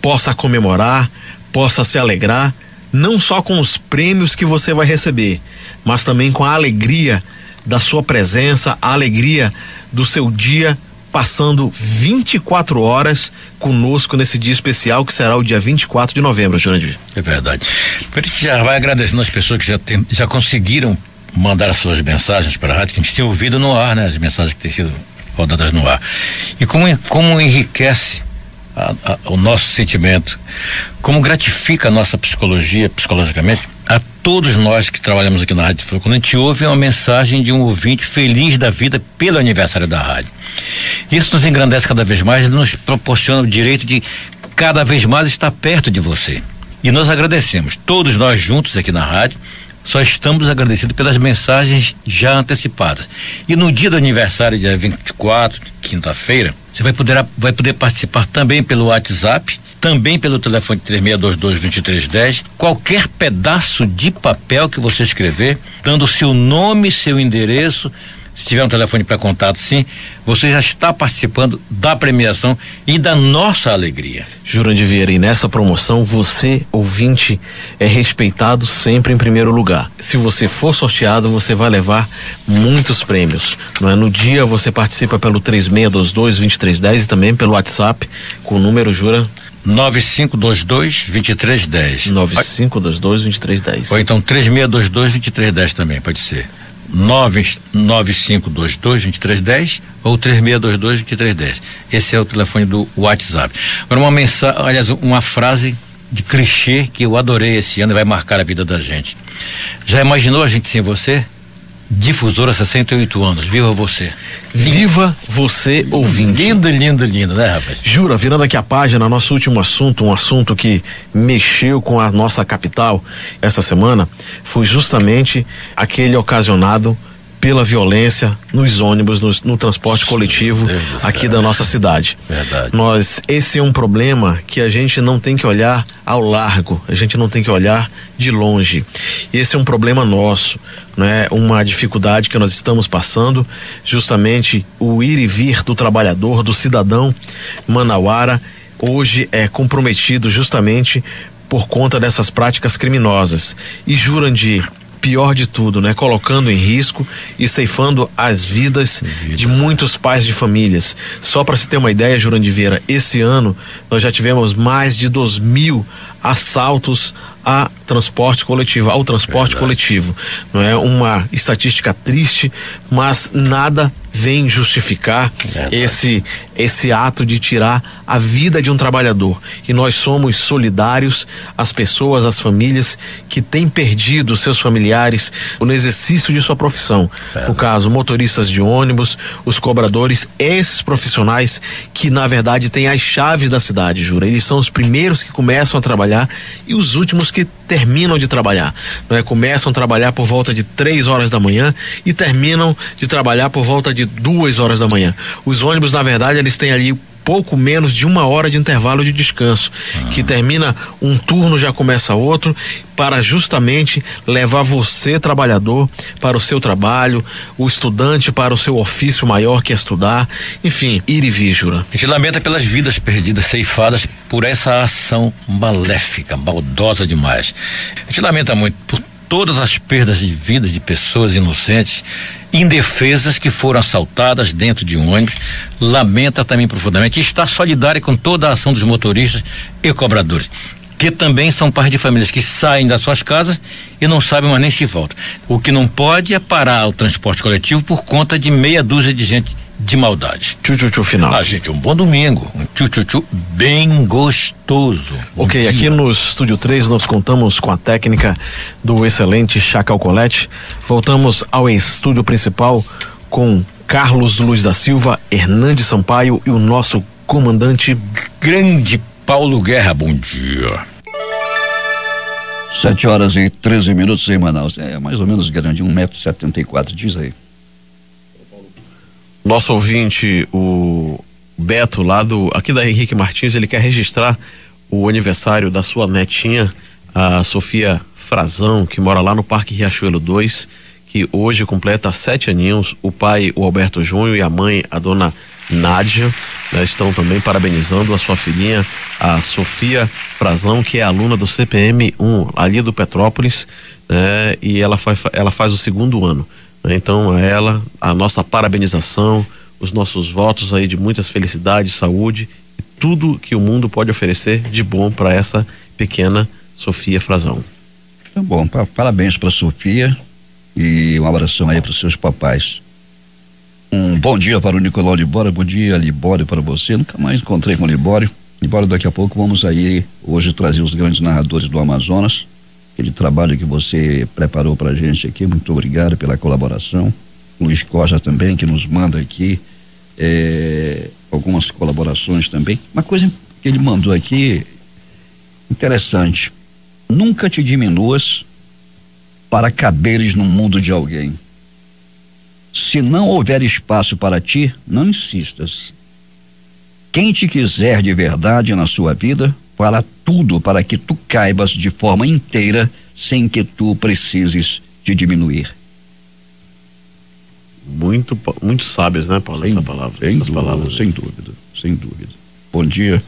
possa comemorar, possa se alegrar, não só com os prêmios que você vai receber, mas também com a alegria da sua presença, a alegria do seu dia, passando 24 horas conosco nesse dia especial que será o dia 24 de novembro, Jurandir. É verdade. A gente já vai agradecendo as pessoas que já conseguiram mandar as suas mensagens para a rádio, que a gente tem ouvido no ar, né? As mensagens que têm sido rodadas no ar. E como enriquece o nosso sentimento, como gratifica a nossa psicologia, psicologicamente, a todos nós que trabalhamos aqui na Rádio Difusora, quando a gente ouve uma mensagem de um ouvinte feliz da vida pelo aniversário da rádio. Isso nos engrandece cada vez mais e nos proporciona o direito de cada vez mais estar perto de você. E nós agradecemos, todos nós juntos aqui na rádio, só estamos agradecidos pelas mensagens já antecipadas. E no dia do aniversário, dia 24, quinta-feira, você vai poder participar também pelo WhatsApp, também pelo telefone 3622-2310, qualquer pedaço de papel que você escrever, dando seu nome, seu endereço. Se tiver um telefone para contato, sim, você já está participando da premiação e da nossa alegria. Jurandir Vieira, e nessa promoção você, ouvinte, é respeitado sempre em primeiro lugar. Se você for sorteado, você vai levar muitos prêmios, não é? No dia você participa pelo 3622-2310 e também pelo WhatsApp com o número, Jura? 9522-2310. 9522-2310. Ou então 3622-2310 também, pode ser. 9522-2310 ou 3622-2310. Esse é o telefone do WhatsApp. Agora uma frase de clichê que eu adorei esse ano e vai marcar a vida da gente. Já imaginou a gente sem você? Difusora 68 anos, viva você. Viva você, ouvinte. Lindo, lindo, lindo, né, rapaz? Jura, virando aqui a página, nosso último assunto, um assunto que mexeu com a nossa capital essa semana, foi justamente aquele ocasionado pela violência nos ônibus, no transporte coletivo aqui da nossa cidade. Verdade. Esse é um problema que a gente não tem que olhar ao largo, a gente não tem que olhar de longe. Esse é um problema nosso, né? Uma dificuldade que nós estamos passando, justamente o ir e vir do trabalhador, do cidadão manauara, hoje é comprometido justamente por conta dessas práticas criminosas. E Jurandir, pior de tudo, né? Colocando em risco e ceifando as vidas de muitos pais de famílias. Só para se ter uma ideia, Jurandir Vieira, esse ano nós já tivemos mais de 2.000 assaltos ao transporte coletivo. Não é uma estatística triste, mas nada vem justificar esse ato de tirar a vida de um trabalhador. E nós somos solidários às pessoas, às famílias que têm perdido seus familiares no exercício de sua profissão. No caso, motoristas de ônibus, os cobradores, esses profissionais que na verdade têm as chaves da cidade, Jura. Eles são os primeiros que começam a trabalhar e os últimos que terminam de trabalhar, né? Começam a trabalhar por volta de 3 horas da manhã e terminam de trabalhar por volta de 2 horas da manhã. Os ônibus, na verdade, eles têm ali pouco menos de 1 hora de intervalo de descanso, que termina um turno, já começa outro, para justamente levar você, trabalhador, para o seu trabalho, o estudante para o seu ofício maior, que é estudar, enfim, ir e vir, Jura. A gente lamenta pelas vidas perdidas, ceifadas por essa ação maléfica, maldosa demais. A gente lamenta muito por todas as perdas de vidas de pessoas inocentes, indefesas, que foram assaltadas dentro de um ônibus. Lamenta também profundamente e está solidária com toda a ação dos motoristas e cobradores, que também são pais de famílias que saem das suas casas e não sabem mais nem se voltam. O que não pode é parar o transporte coletivo por conta de meia dúzia de gente de maldade. Tchu final. Gente, um bom domingo, um tchu bem gostoso. Ok, aqui no Estúdio 3 nós contamos com a técnica do excelente Chacal Colette. Voltamos ao estúdio principal com Carlos Luiz da Silva, Hernandes Sampaio e o nosso comandante grande Paulo Guerra. Bom dia. 7h13 em Manaus. É mais ou menos grande, 1,74 m, diz aí. Nosso ouvinte, o Beto, aqui da Henrique Martins, ele quer registrar o aniversário da sua netinha, a Sofia Frazão, que mora lá no Parque Riachuelo 2, que hoje completa 7 aninhos. O pai, o Alberto Júnior, e a mãe, a dona Nádia, né, estão também parabenizando a sua filhinha, a Sofia Frazão, que é aluna do CPM 1, ali do Petrópolis, né, e ela faz o 2º ano. Então, a ela, a nossa parabenização, os nossos votos aí de muitas felicidades, saúde e tudo que o mundo pode oferecer de bom para essa pequena Sofia Frazão. Tá bom, parabéns para Sofia e um abração aí para os seus papais. Um bom dia para o Nicolau Libório, bom dia Libório para você. Nunca mais encontrei com o Libório. Libório, daqui a pouco vamos aí hoje trazer os grandes narradores do Amazonas. Aquele trabalho que você preparou pra gente aqui, muito obrigado pela colaboração. Luiz Costa também, que nos manda aqui algumas colaborações também. Uma coisa que ele mandou aqui, interessante: nunca te diminuas para caberes no mundo de alguém. Se não houver espaço para ti, não insistas. Quem te quiser de verdade na sua vida, fará tudo para que tu caibas de forma inteira, sem que tu precises te diminuir. Muito sábias, né, Paulo? Essa palavra. Sem dúvida. Bom dia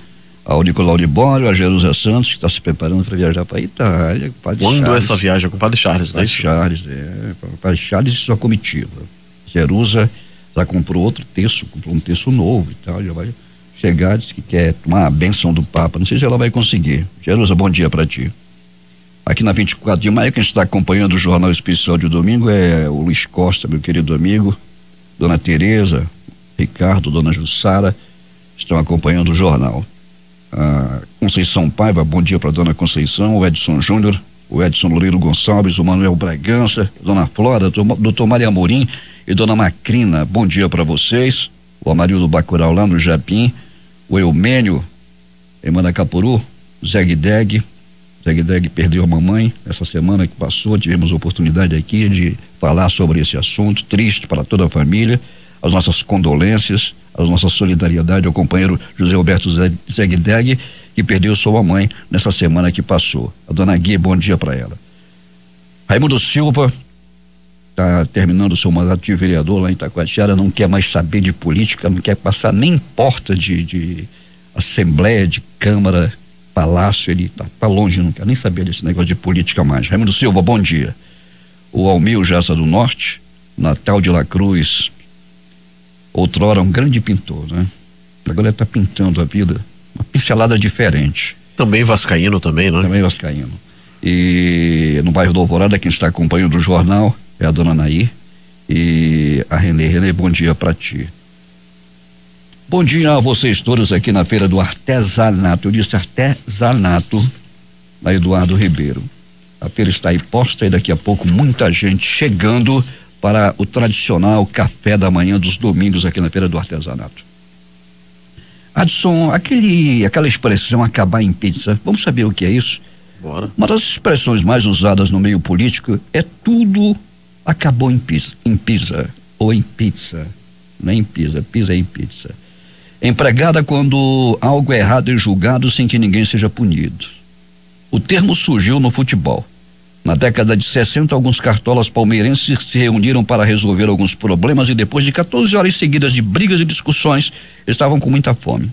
ao Nicolau Libório, a Jerusa Santos, que está se preparando para viajar para a Itália. Quando essa viagem? Com o Padre Charles, né? Padre Charles e sua comitiva. Jerusa já comprou um terço novo e tal, já vai chegar, diz que quer tomar a bênção do Papa. Não sei se ela vai conseguir. Jerusa, bom dia para ti. Aqui na 24 de maio, quem está acompanhando o Jornal Especial de domingo é o Luiz Costa, meu querido amigo, Dona Tereza, Ricardo, Dona Jussara, estão acompanhando o jornal. A Conceição Paiva, bom dia para Dona Conceição, o Edson Júnior, o Edson Loureiro Gonçalves, o Manuel Bragança, Dona Flora, Doutor Maria Amorim e Dona Macrina, bom dia para vocês. O Amarildo Bacurau lá no Japim, o Eumênio em Manacapuru, Zeg-Deg perdeu a mamãe essa semana que passou. Tivemos a oportunidade aqui de falar sobre esse assunto, triste para toda a família. As nossas condolências, a nossa solidariedade ao companheiro José Alberto Zeg-Deg, que perdeu sua mamãe nessa semana que passou. A Dona Gui, bom dia para ela. Raimundo Silva está terminando o seu mandato de vereador lá em Itacoatiara, não quer mais saber de política, não quer passar nem porta de assembleia, de câmara, palácio, ele tá longe, não quer nem saber desse negócio de política mais. Raimundo Silva, bom dia. O Almir Jaça do Norte, Natal de La Cruz, outrora um grande pintor, né? Agora ele tá pintando a vida, uma pincelada diferente. Também vascaíno também, né? Também vascaíno. E no bairro do Alvorada, quem está acompanhando o jornal é a Dona Nair e a Renê. Renê, bom dia para ti. Bom dia a vocês todos aqui na Feira do Artesanato. Eu disse artesanato, na Eduardo Ribeiro. A feira está aí posta e daqui a pouco muita gente chegando para o tradicional café da manhã dos domingos aqui na Feira do Artesanato. Adson, aquela expressão acabar em pizza, vamos saber o que é isso? Bora. Uma das expressões mais usadas no meio político é tudo acabou em pizza ou em pizza, não é em pizza, pizza é em pizza. empregada quando algo é errado é julgado sem que ninguém seja punido. O termo surgiu no futebol. Na década de 60, alguns cartolas palmeirenses se reuniram para resolver alguns problemas e depois de 14 horas seguidas de brigas e discussões, estavam com muita fome.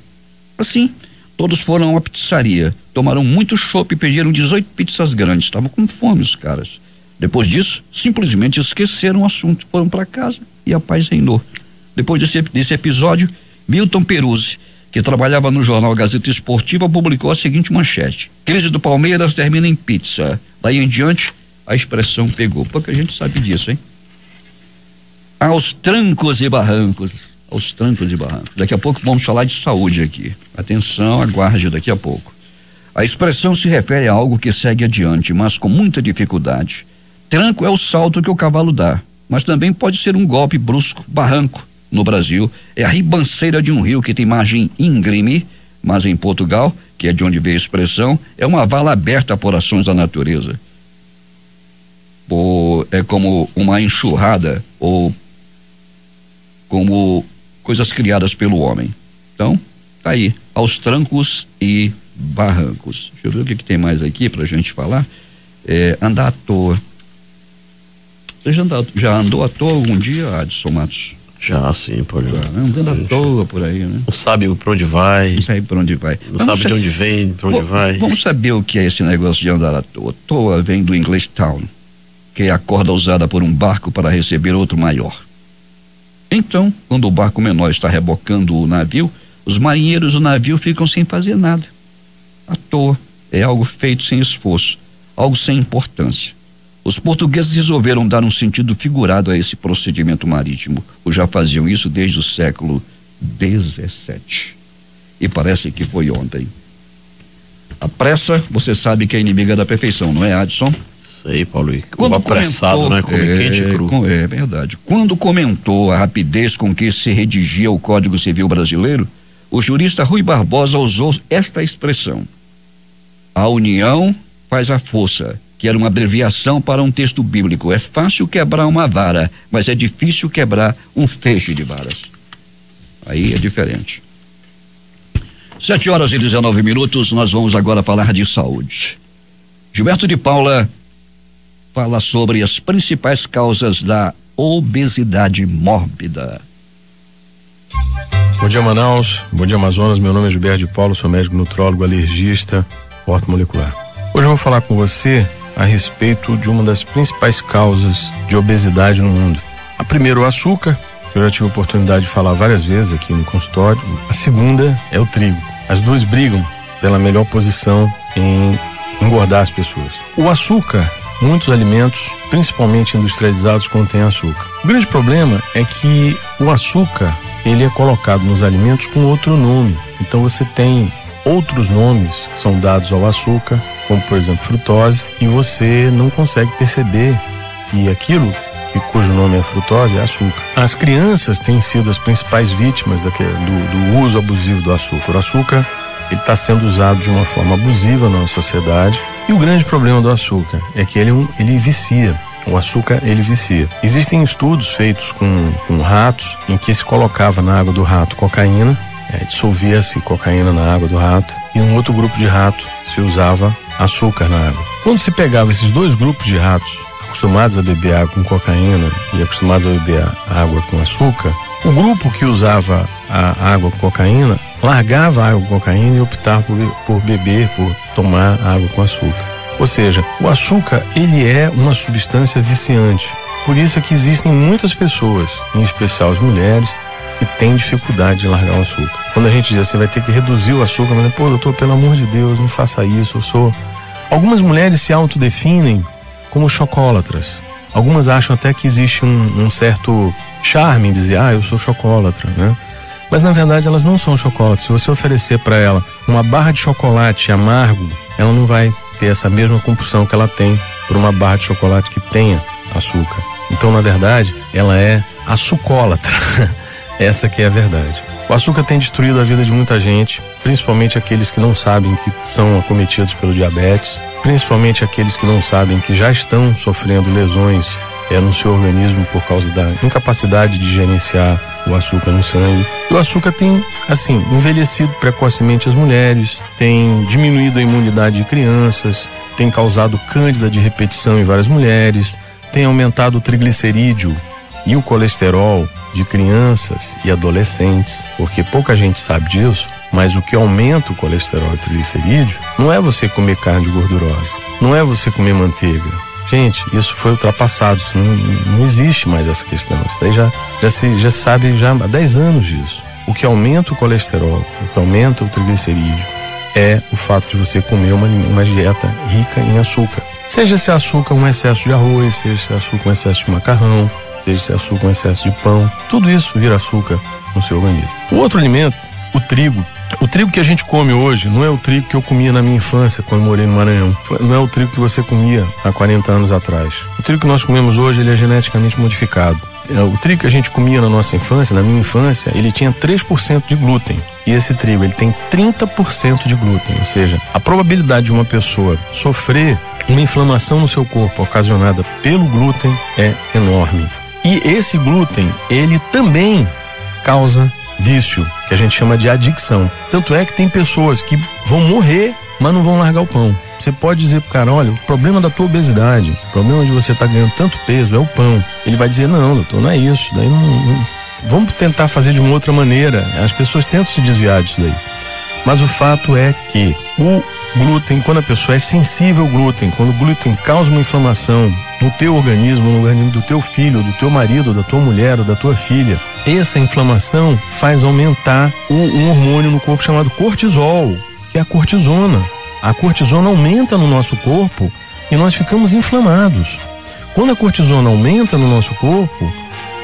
Assim, todos foram a uma pizzaria, tomaram muito chopp e pediram 18 pizzas grandes. Estavam com fome os caras. Depois disso, simplesmente esqueceram o assunto, foram para casa e a paz reinou. Depois desse episódio, Milton Peruzzi, que trabalhava no jornal Gazeta Esportiva, publicou a seguinte manchete: crise do Palmeiras termina em pizza. Daí em diante, a expressão pegou. Pouca gente sabe disso, hein? Aos trancos e barrancos. Aos trancos e barrancos. Daqui a pouco vamos falar de saúde aqui. Atenção, aguarde daqui a pouco. A expressão se refere a algo que segue adiante, mas com muita dificuldade. Tranco é o salto que o cavalo dá, mas também pode ser um golpe brusco. Barranco, no Brasil, é a ribanceira de um rio que tem margem íngreme, mas em Portugal, que é de onde veio a expressão, é uma vala aberta por ações da natureza. É como uma enxurrada ou como coisas criadas pelo homem. Então, tá aí, aos trancos e barrancos. Deixa eu ver o que tem mais aqui pra gente falar. Andar à toa. Você já andou à toa algum dia, Adson Matos? Já, sim, pode. Andando à toa por aí, né? Não sabe pra onde vai. Não sabe pra onde vai. Não sabe de onde vem, pra onde vai. Vamos saber o que é esse negócio de andar à toa. Toa vem do inglês town, que é a corda usada por um barco para receber outro maior. Então, quando o barco menor está rebocando o navio, os marinheiros do navio ficam sem fazer nada. À toa é algo feito sem esforço, algo sem importância. Os portugueses resolveram dar um sentido figurado a esse procedimento marítimo, ou já faziam isso desde o século XVII. E parece que foi ontem. A pressa, você sabe que é inimiga da perfeição, não é, Adson? Sei, Paulo. Quando apressado, né? Come quente e cru. É verdade. Quando comentou a rapidez com que se redigia o Código Civil brasileiro, o jurista Rui Barbosa usou esta expressão: a união faz a força, que era uma abreviação para um texto bíblico. É fácil quebrar uma vara, mas é difícil quebrar um feixe de varas. Aí é diferente. 7h19, nós vamos agora falar de saúde. Gilberto de Paula fala sobre as principais causas da obesidade mórbida. Bom dia, Manaus. Bom dia, Amazonas. Meu nome é Gilberto de Paula, sou médico nutrólogo, alergista, ortomolecular. Hoje eu vou falar com você a respeito de uma das principais causas de obesidade no mundo. A primeira, o açúcar, que eu já tive a oportunidade de falar várias vezes aqui no consultório. A segunda é o trigo. As duas brigam pela melhor posição em engordar as pessoas. O açúcar, muitos alimentos, principalmente industrializados, contêm açúcar. O grande problema é que o açúcar, ele é colocado nos alimentos com outro nome. Então você tem outros nomes que são dados ao açúcar, como por exemplo frutose, e você não consegue perceber que aquilo cujo nome é frutose é açúcar. As crianças têm sido as principais vítimas do uso abusivo do açúcar. O açúcar, ele está sendo usado de uma forma abusiva na sociedade, e o grande problema do açúcar é que ele vicia. O açúcar, ele vicia. Existem estudos feitos com ratos em que se colocava na água do rato cocaína, dissolvia-se cocaína na água do rato, e um outro grupo de rato se usava açúcar na água. Quando se pegava esses dois grupos de ratos, acostumados a beber água com cocaína e acostumados a beber água com açúcar, o grupo que usava a água com cocaína largava a água com cocaína e optava por tomar água com açúcar. Ou seja, o açúcar, ele é uma substância viciante. Por isso é que existem muitas pessoas, em especial as mulheres, que têm dificuldade de largar o açúcar. Quando a gente diz assim, vai ter que reduzir o açúcar, mas pô, doutor, pelo amor de Deus, não faça isso, Algumas mulheres se autodefinem como chocólatras. Algumas acham até que existe um certo charme em dizer, eu sou chocólatra, né? Mas na verdade elas não são chocólatras. Se você oferecer para ela uma barra de chocolate amargo, ela não vai ter essa mesma compulsão que ela tem por uma barra de chocolate que tenha açúcar. Então, na verdade, ela é açucólatra. Essa que é a verdade. O açúcar tem destruído a vida de muita gente, principalmente aqueles que não sabem que são acometidos pelo diabetes, principalmente aqueles que não sabem que já estão sofrendo lesões no seu organismo por causa da incapacidade de gerenciar o açúcar no sangue. E o açúcar tem, assim, envelhecido precocemente as mulheres, tem diminuído a imunidade de crianças, tem causado cândida de repetição em várias mulheres, tem aumentado o triglicerídeo e o colesterol de crianças e adolescentes, porque pouca gente sabe disso, mas o que aumenta o colesterol e o triglicerídeo não é você comer carne gordurosa, não é você comer manteiga. Gente, isso foi ultrapassado, isso não existe mais essa questão. Isso daí já sabe já há 10 anos disso. O que aumenta o colesterol, o que aumenta o triglicerídeo é o fato de você comer uma dieta rica em açúcar. Seja esse açúcar um excesso de arroz, seja esse açúcar um excesso de macarrão, seja esse açúcar um excesso de pão, tudo isso vira açúcar no seu organismo. O outro alimento, o trigo. O trigo que a gente come hoje não é o trigo que eu comia na minha infância, quando morei no Maranhão. Não é o trigo que você comia há 40 anos atrás. O trigo que nós comemos hoje, ele é geneticamente modificado. O trigo que a gente comia na nossa infância, na minha infância, ele tinha 3% de glúten. E esse trigo, ele tem 30% de glúten. Ou seja, a probabilidade de uma pessoa sofrer uma inflamação no seu corpo ocasionada pelo glúten é enorme. E esse glúten, ele também causa vício, que a gente chama de adicção. Tanto é que tem pessoas que vão morrer, mas não vão largar o pão. Você pode dizer pro cara, olha, o problema da tua obesidade, o problema de você estar ganhando tanto peso é o pão. Ele vai dizer, não, doutor, não é isso, daí não. Vamos tentar fazer de uma outra maneira. As pessoas tentam se desviar disso daí. Mas o fato é que o glúten, quando a pessoa é sensível ao glúten, quando o glúten causa uma inflamação no teu organismo, no organismo do teu filho, do teu marido, da tua mulher ou da tua filha, essa inflamação faz aumentar um hormônio no corpo chamado cortisol, que é a cortisona. A cortisona aumenta no nosso corpo e nós ficamos inflamados. Quando a cortisona aumenta no nosso corpo,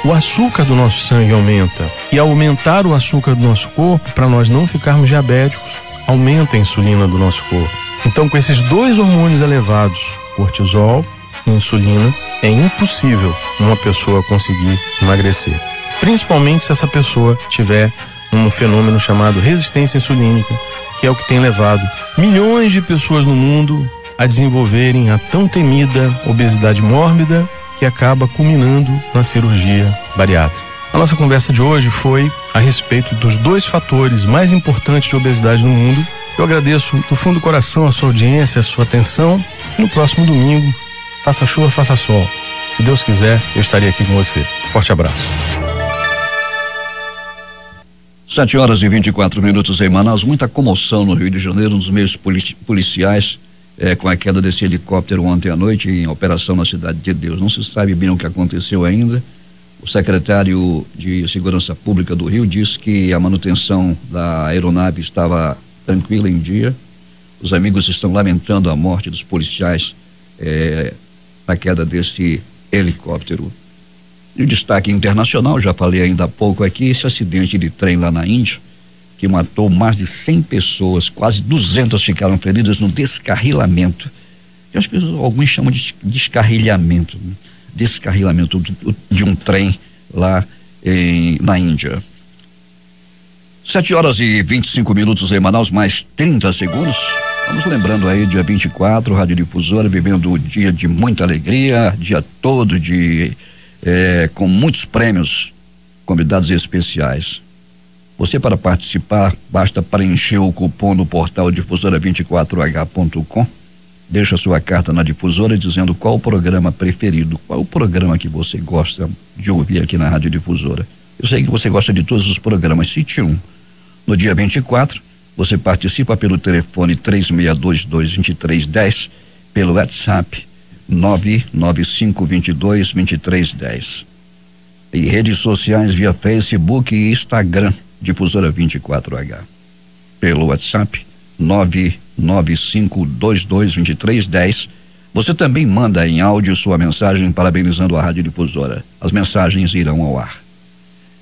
o açúcar do nosso sangue aumenta. E ao aumentar o açúcar do nosso corpo, para nós não ficarmos diabéticos, aumenta a insulina do nosso corpo. Então, com esses dois hormônios elevados, cortisol e insulina, é impossível uma pessoa conseguir emagrecer. Principalmente se essa pessoa tiver um fenômeno chamado resistência insulínica, que é o que tem levado milhões de pessoas no mundo a desenvolverem a tão temida obesidade mórbida, que acaba culminando na cirurgia bariátrica. A nossa conversa de hoje foi a respeito dos dois fatores mais importantes de obesidade no mundo. Eu agradeço do fundo do coração a sua audiência, a sua atenção. No próximo domingo, faça chuva, faça sol. Se Deus quiser, eu estarei aqui com você. Forte abraço. 7h24 em Manaus. Muita comoção no Rio de Janeiro, nos meios policiais, com a queda desse helicóptero ontem à noite em operação na Cidade de Deus. Não se sabe bem o que aconteceu ainda. O secretário de Segurança Pública do Rio disse que a manutenção da aeronave estava tranquila em dia. Os amigos estão lamentando a morte dos policiais na queda desse helicóptero. E o destaque internacional, já falei ainda há pouco aqui, esse acidente de trem lá na Índia, que matou mais de 100 pessoas, quase 200 ficaram feridas no descarrilamento. Que as pessoas, alguns chamam de descarrilhamento, né? Descarrilamento de um trem lá na Índia. 7h25 em Manaus, mais 30 segundos. Vamos lembrando aí, dia 24, Rádio Difusora, vivendo o dia de muita alegria, dia todo com muitos prêmios, convidados especiais. Você, para participar, basta preencher o cupom no portal difusora24h.com. Deixa sua carta na Difusora dizendo qual o programa preferido, qual o programa que você gosta de ouvir aqui na Rádio Difusora. Eu sei que você gosta de todos os programas, cite um. No dia 24, você participa pelo telefone 3622-2310, pelo WhatsApp 99522-2310. E redes sociais via Facebook e Instagram, Difusora 24H. Pelo WhatsApp 99522-2310. Você também manda em áudio sua mensagem parabenizando a Rádio Difusora. As mensagens irão ao ar.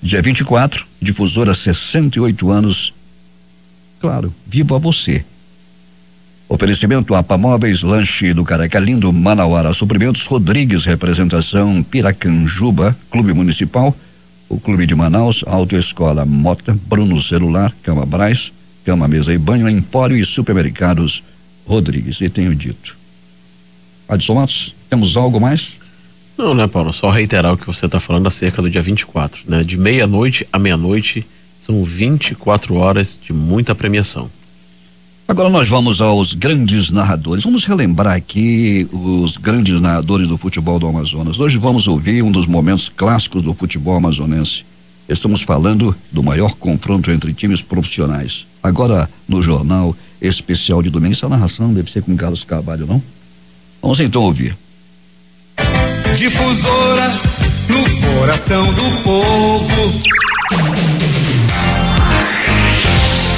Dia 24, Difusora, 68 anos. Claro, viva você. Oferecimento APA Móveis, lanche do Careca Lindo, Manauara Suprimentos, Rodrigues, representação Piracanjuba, Clube Municipal, o Clube de Manaus, Autoescola Mota, Bruno Celular, Cama Brás, Cama, Mesa e Banho, Empório e Supermercados Rodrigues. E tenho dito. Adson Matos, temos algo mais? Não, né, Paulo? Só reiterar o que você está falando acerca do dia 24, né? De meia-noite a meia-noite são 24 horas de muita premiação. Agora nós vamos aos grandes narradores. Vamos relembrar aqui os grandes narradores do futebol do Amazonas. Hoje vamos ouvir um dos momentos clássicos do futebol amazonense. Estamos falando do maior confronto entre times profissionais. Agora no Jornal Especial de domingo. Essa narração deve ser com Carlos Carvalho, não? Vamos então ouvir. Difusora no coração do povo.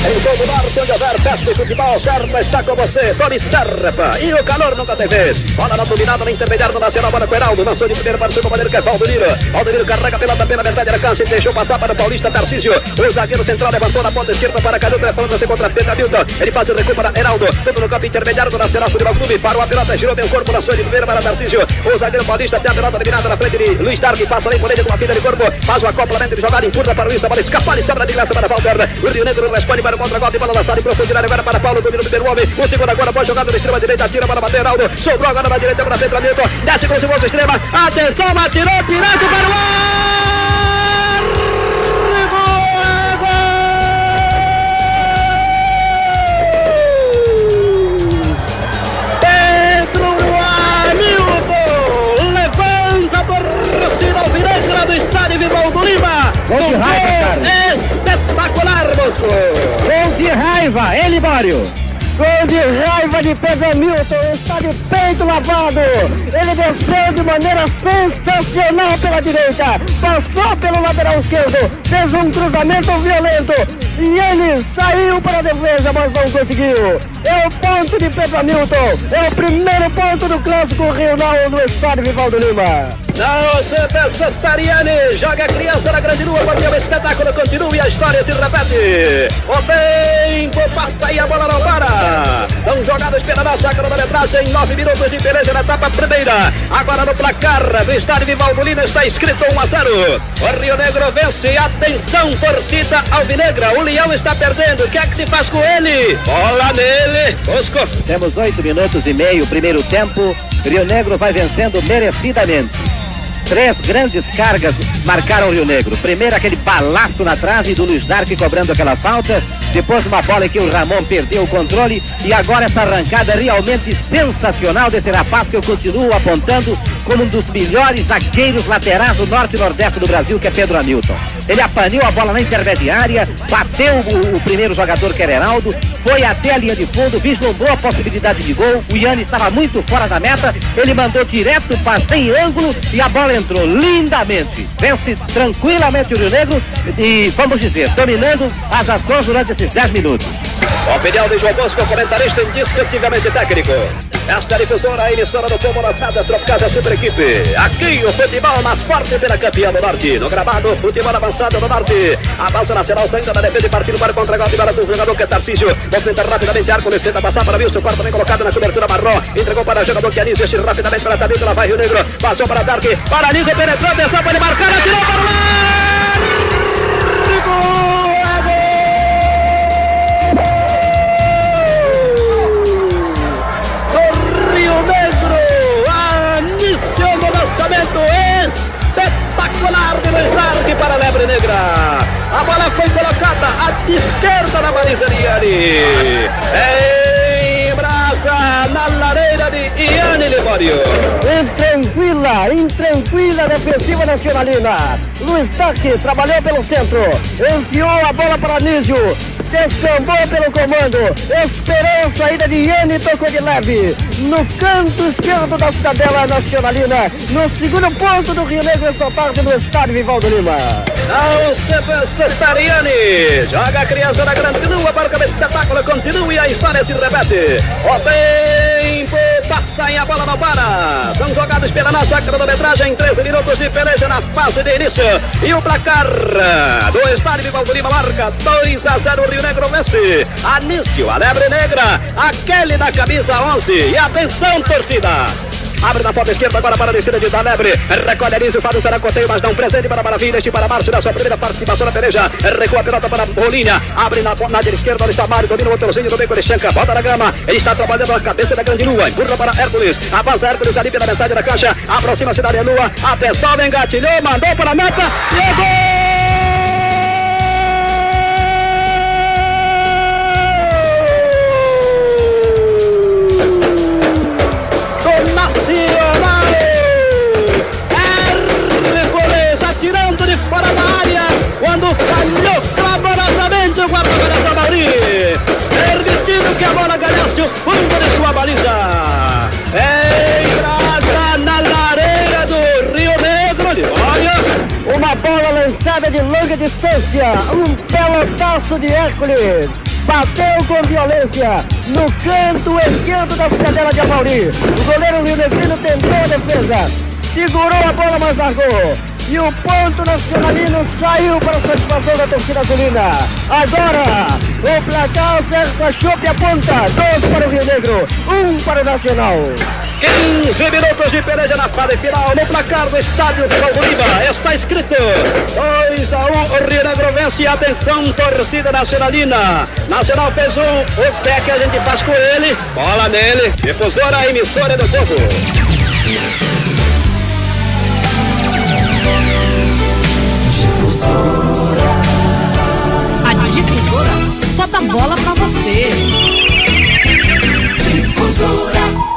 Em todo norte, onde houver festa e futebol, Serpa está com você. Tome Serpa. E o calor nunca tem vez. Bola na dominada, no intermediário do Nacional, bola com o Heraldo. Lançou de primeiro para o seu companheiro, que é Valdomiro. Valdomiro carrega pela metade, alcança e deixou passar para o Paulista Tarcísio. O zagueiro central levantou na ponta esquerda para Cadu, falando-se contra Pedro Milton. Ele faz o recuo para Heraldo. Tudo no campo intermediário do Nacional Futebol Clube. Parou a pelota, girou bem o corpo, lançou de primeiro para Tarcísio. O zagueiro Paulista tem a pelota eliminada na frente de Luiz Dark. Passa ali por ele com uma fita de corpo. Faz o acoplamento de jogada, empurra para o Luiz. A bola escapa e sobra de graça para Walter. O Rio Negro responde para o contra-golpe. Bola lançada em profundidade agora para Paulo, domina o primeiro homem. O segundo agora, boa jogada na extrema direita, tira para bater Heraldo. Sobrou agora na direita para Pedro Milton. Desce com o segundo extrema. Atenção, atirou direto para o ar. Pedro Hamilton levanta a torcida alvinegra do estádio Vivaldo Lima. Gol de raiva, cara. Espetacular, moço. Gol de raiva, ele, Mário. Gol de raiva de Pedro Hamilton, está de peito lavado. Ele desceu de maneira sensacional pela direita, passou pelo lateral esquerdo, fez um cruzamento violento e ele saiu para a defesa, mas não conseguiu. É o ponto de Pedro Hamilton, é o primeiro ponto do clássico regional no estádio Vivaldo Lima. Não se pensa, Stariani, joga a criança na grande rua, porque o espetáculo continua e a história se repete. O tempo passa e a bola não para. São jogadas pela nossa cronometragem, 9 minutos de peleja na etapa primeira. Agora no placar do estádio Vivaldo Lima está escrito 1-0. O Rio Negro vence, atenção torcida alvinegra, o Leão está perdendo, o que é que se faz com ele? Bola nele, Bosco. Temos 8 minutos e meio, primeiro tempo, Rio Negro vai vencendo merecidamente. 3 grandes cargas marcaram o Rio Negro. Primeiro aquele balaço na trave do Luiz Dark cobrando aquela falta. Depois uma bola em que o Ramon perdeu o controle. E agora essa arrancada realmente sensacional desse rapaz que eu continuo apontando como um dos melhores zagueiros laterais do norte e nordeste do Brasil, que é Pedro Hamilton. Ele apaniu a bola na intermediária, bateu o primeiro jogador, que era Heraldo, foi até a linha de fundo, vislumbrou a possibilidade de gol. O Iane estava muito fora da meta, ele mandou direto, passe em ângulo e a bola entrou lindamente. Vence tranquilamente o Rio Negro e, vamos dizer, dominando as ações durante esses 10 minutos. Opinião de João Bosco, comentarista indiscutivelmente técnico. Esta difusora, a emissora do povo lançada, trocada super equipe. Aqui o futebol mais forte pela campeã do Norte. No gramado, futebol avançado do Norte. A base nacional saindo da defesa e partindo para o contra-golpe para o jogador que é Tarcísio. Movimenta rapidamente, Hércules tenta passar para Wilson, quarto também colocado na cobertura Marró. Entregou para o jogador que Anísio, este rapidamente para Tadeu, lá vai Rio Negro. Passou para Dark, para Anísio, penetrou, atenção para ele marcar, atirou para o ar! Espetacular de Luiz Dark para a Lebre Negra. A bola foi colocada à esquerda da baliza de Iane. Em Brasa, na lareira de Iane Libório. Intranquila defensiva nacionalina. Luiz Dark trabalhou pelo centro, enfiou a bola para Anísio, descambou pelo comando, esperou a saída de Iane e tocou de leve no canto esquerdo da cidadela nacionalina, no segundo ponto do Rio Negro, essa parte do estádio Vivaldo Lima. Não se pensa, Iane, joga a criança na grande rua para que o espetáculo continue e a história se repete. O tempo passa e a bola não para. São jogados pela nossa cronometragem, 13 minutos de peleja na fase de início. E o placar do estádio Vivaldo Lima marca 2-0, o Rio Negro vence. Anísio, a Lebre Negra, aquele da camisa 11. E atenção, torcida, abre na ponta esquerda agora para a descida de Dalebre, recolhe Anísio, faz o Saracoteio, mas dá um presente para Maravilha, este para Márcio na sua primeira participação na peleja, recua a pelota para Bolinha, abre na direita esquerda, onde está Mário, domina o motorzinho do meio com ele, Xanca, bota na grama, ele está trabalhando a cabeça da grande Lua, empurra para Hércules, avança Hércules ali pela metade da caixa, aproxima-se da Lua, atenção, engatilhou, mandou para a meta, e é gol! Nacional, Hércules atirando de fora da área, quando falhou clamorosamente o guarda-redes Amauri, permitindo que a bola ganhasse o fundo de sua baliza. Entrada na lareira do Rio Negro, olha, uma bola lançada de longa distância, um pelotaço de Hércules. Bateu com violência no canto esquerdo da cidadela de Amauri. O goleiro rionegrino tentou a defesa, segurou a bola, mas largou. E o ponto nacionalino saiu para a satisfação da torcida azulina. Agora, o placar Serra Chope aponta: 2 para o Rio Negro, 1 para o Nacional. 15 minutos de peleja na fase final. No placar do estádio de Bolívar está escrito 2-1, o Rio Negro vence. Atenção, torcida nacionalina. Nacional fez o pé que a gente faz com ele, bola nele. Difusora, emissora do povo. A Difusora bota a bola pra você. Difusora.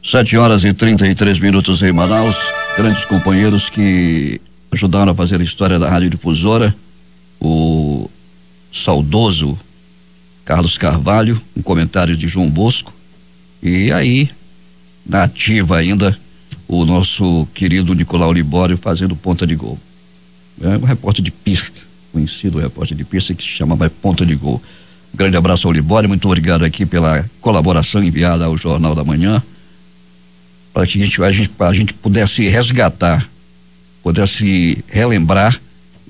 7h33 em Manaus. Grandes companheiros que ajudaram a fazer a história da Rádio Difusora. O saudoso Carlos Carvalho, um comentário de João Bosco. E aí, na ativa ainda, o nosso querido Nicolau Libório fazendo ponta de gol. É um repórter de pista, conhecido repórter de pista, que se chamava Ponta de Gol. Um grande abraço ao Libório, muito obrigado aqui pela colaboração enviada ao Jornal da Manhã, para que a gente pudesse resgatar, pudesse relembrar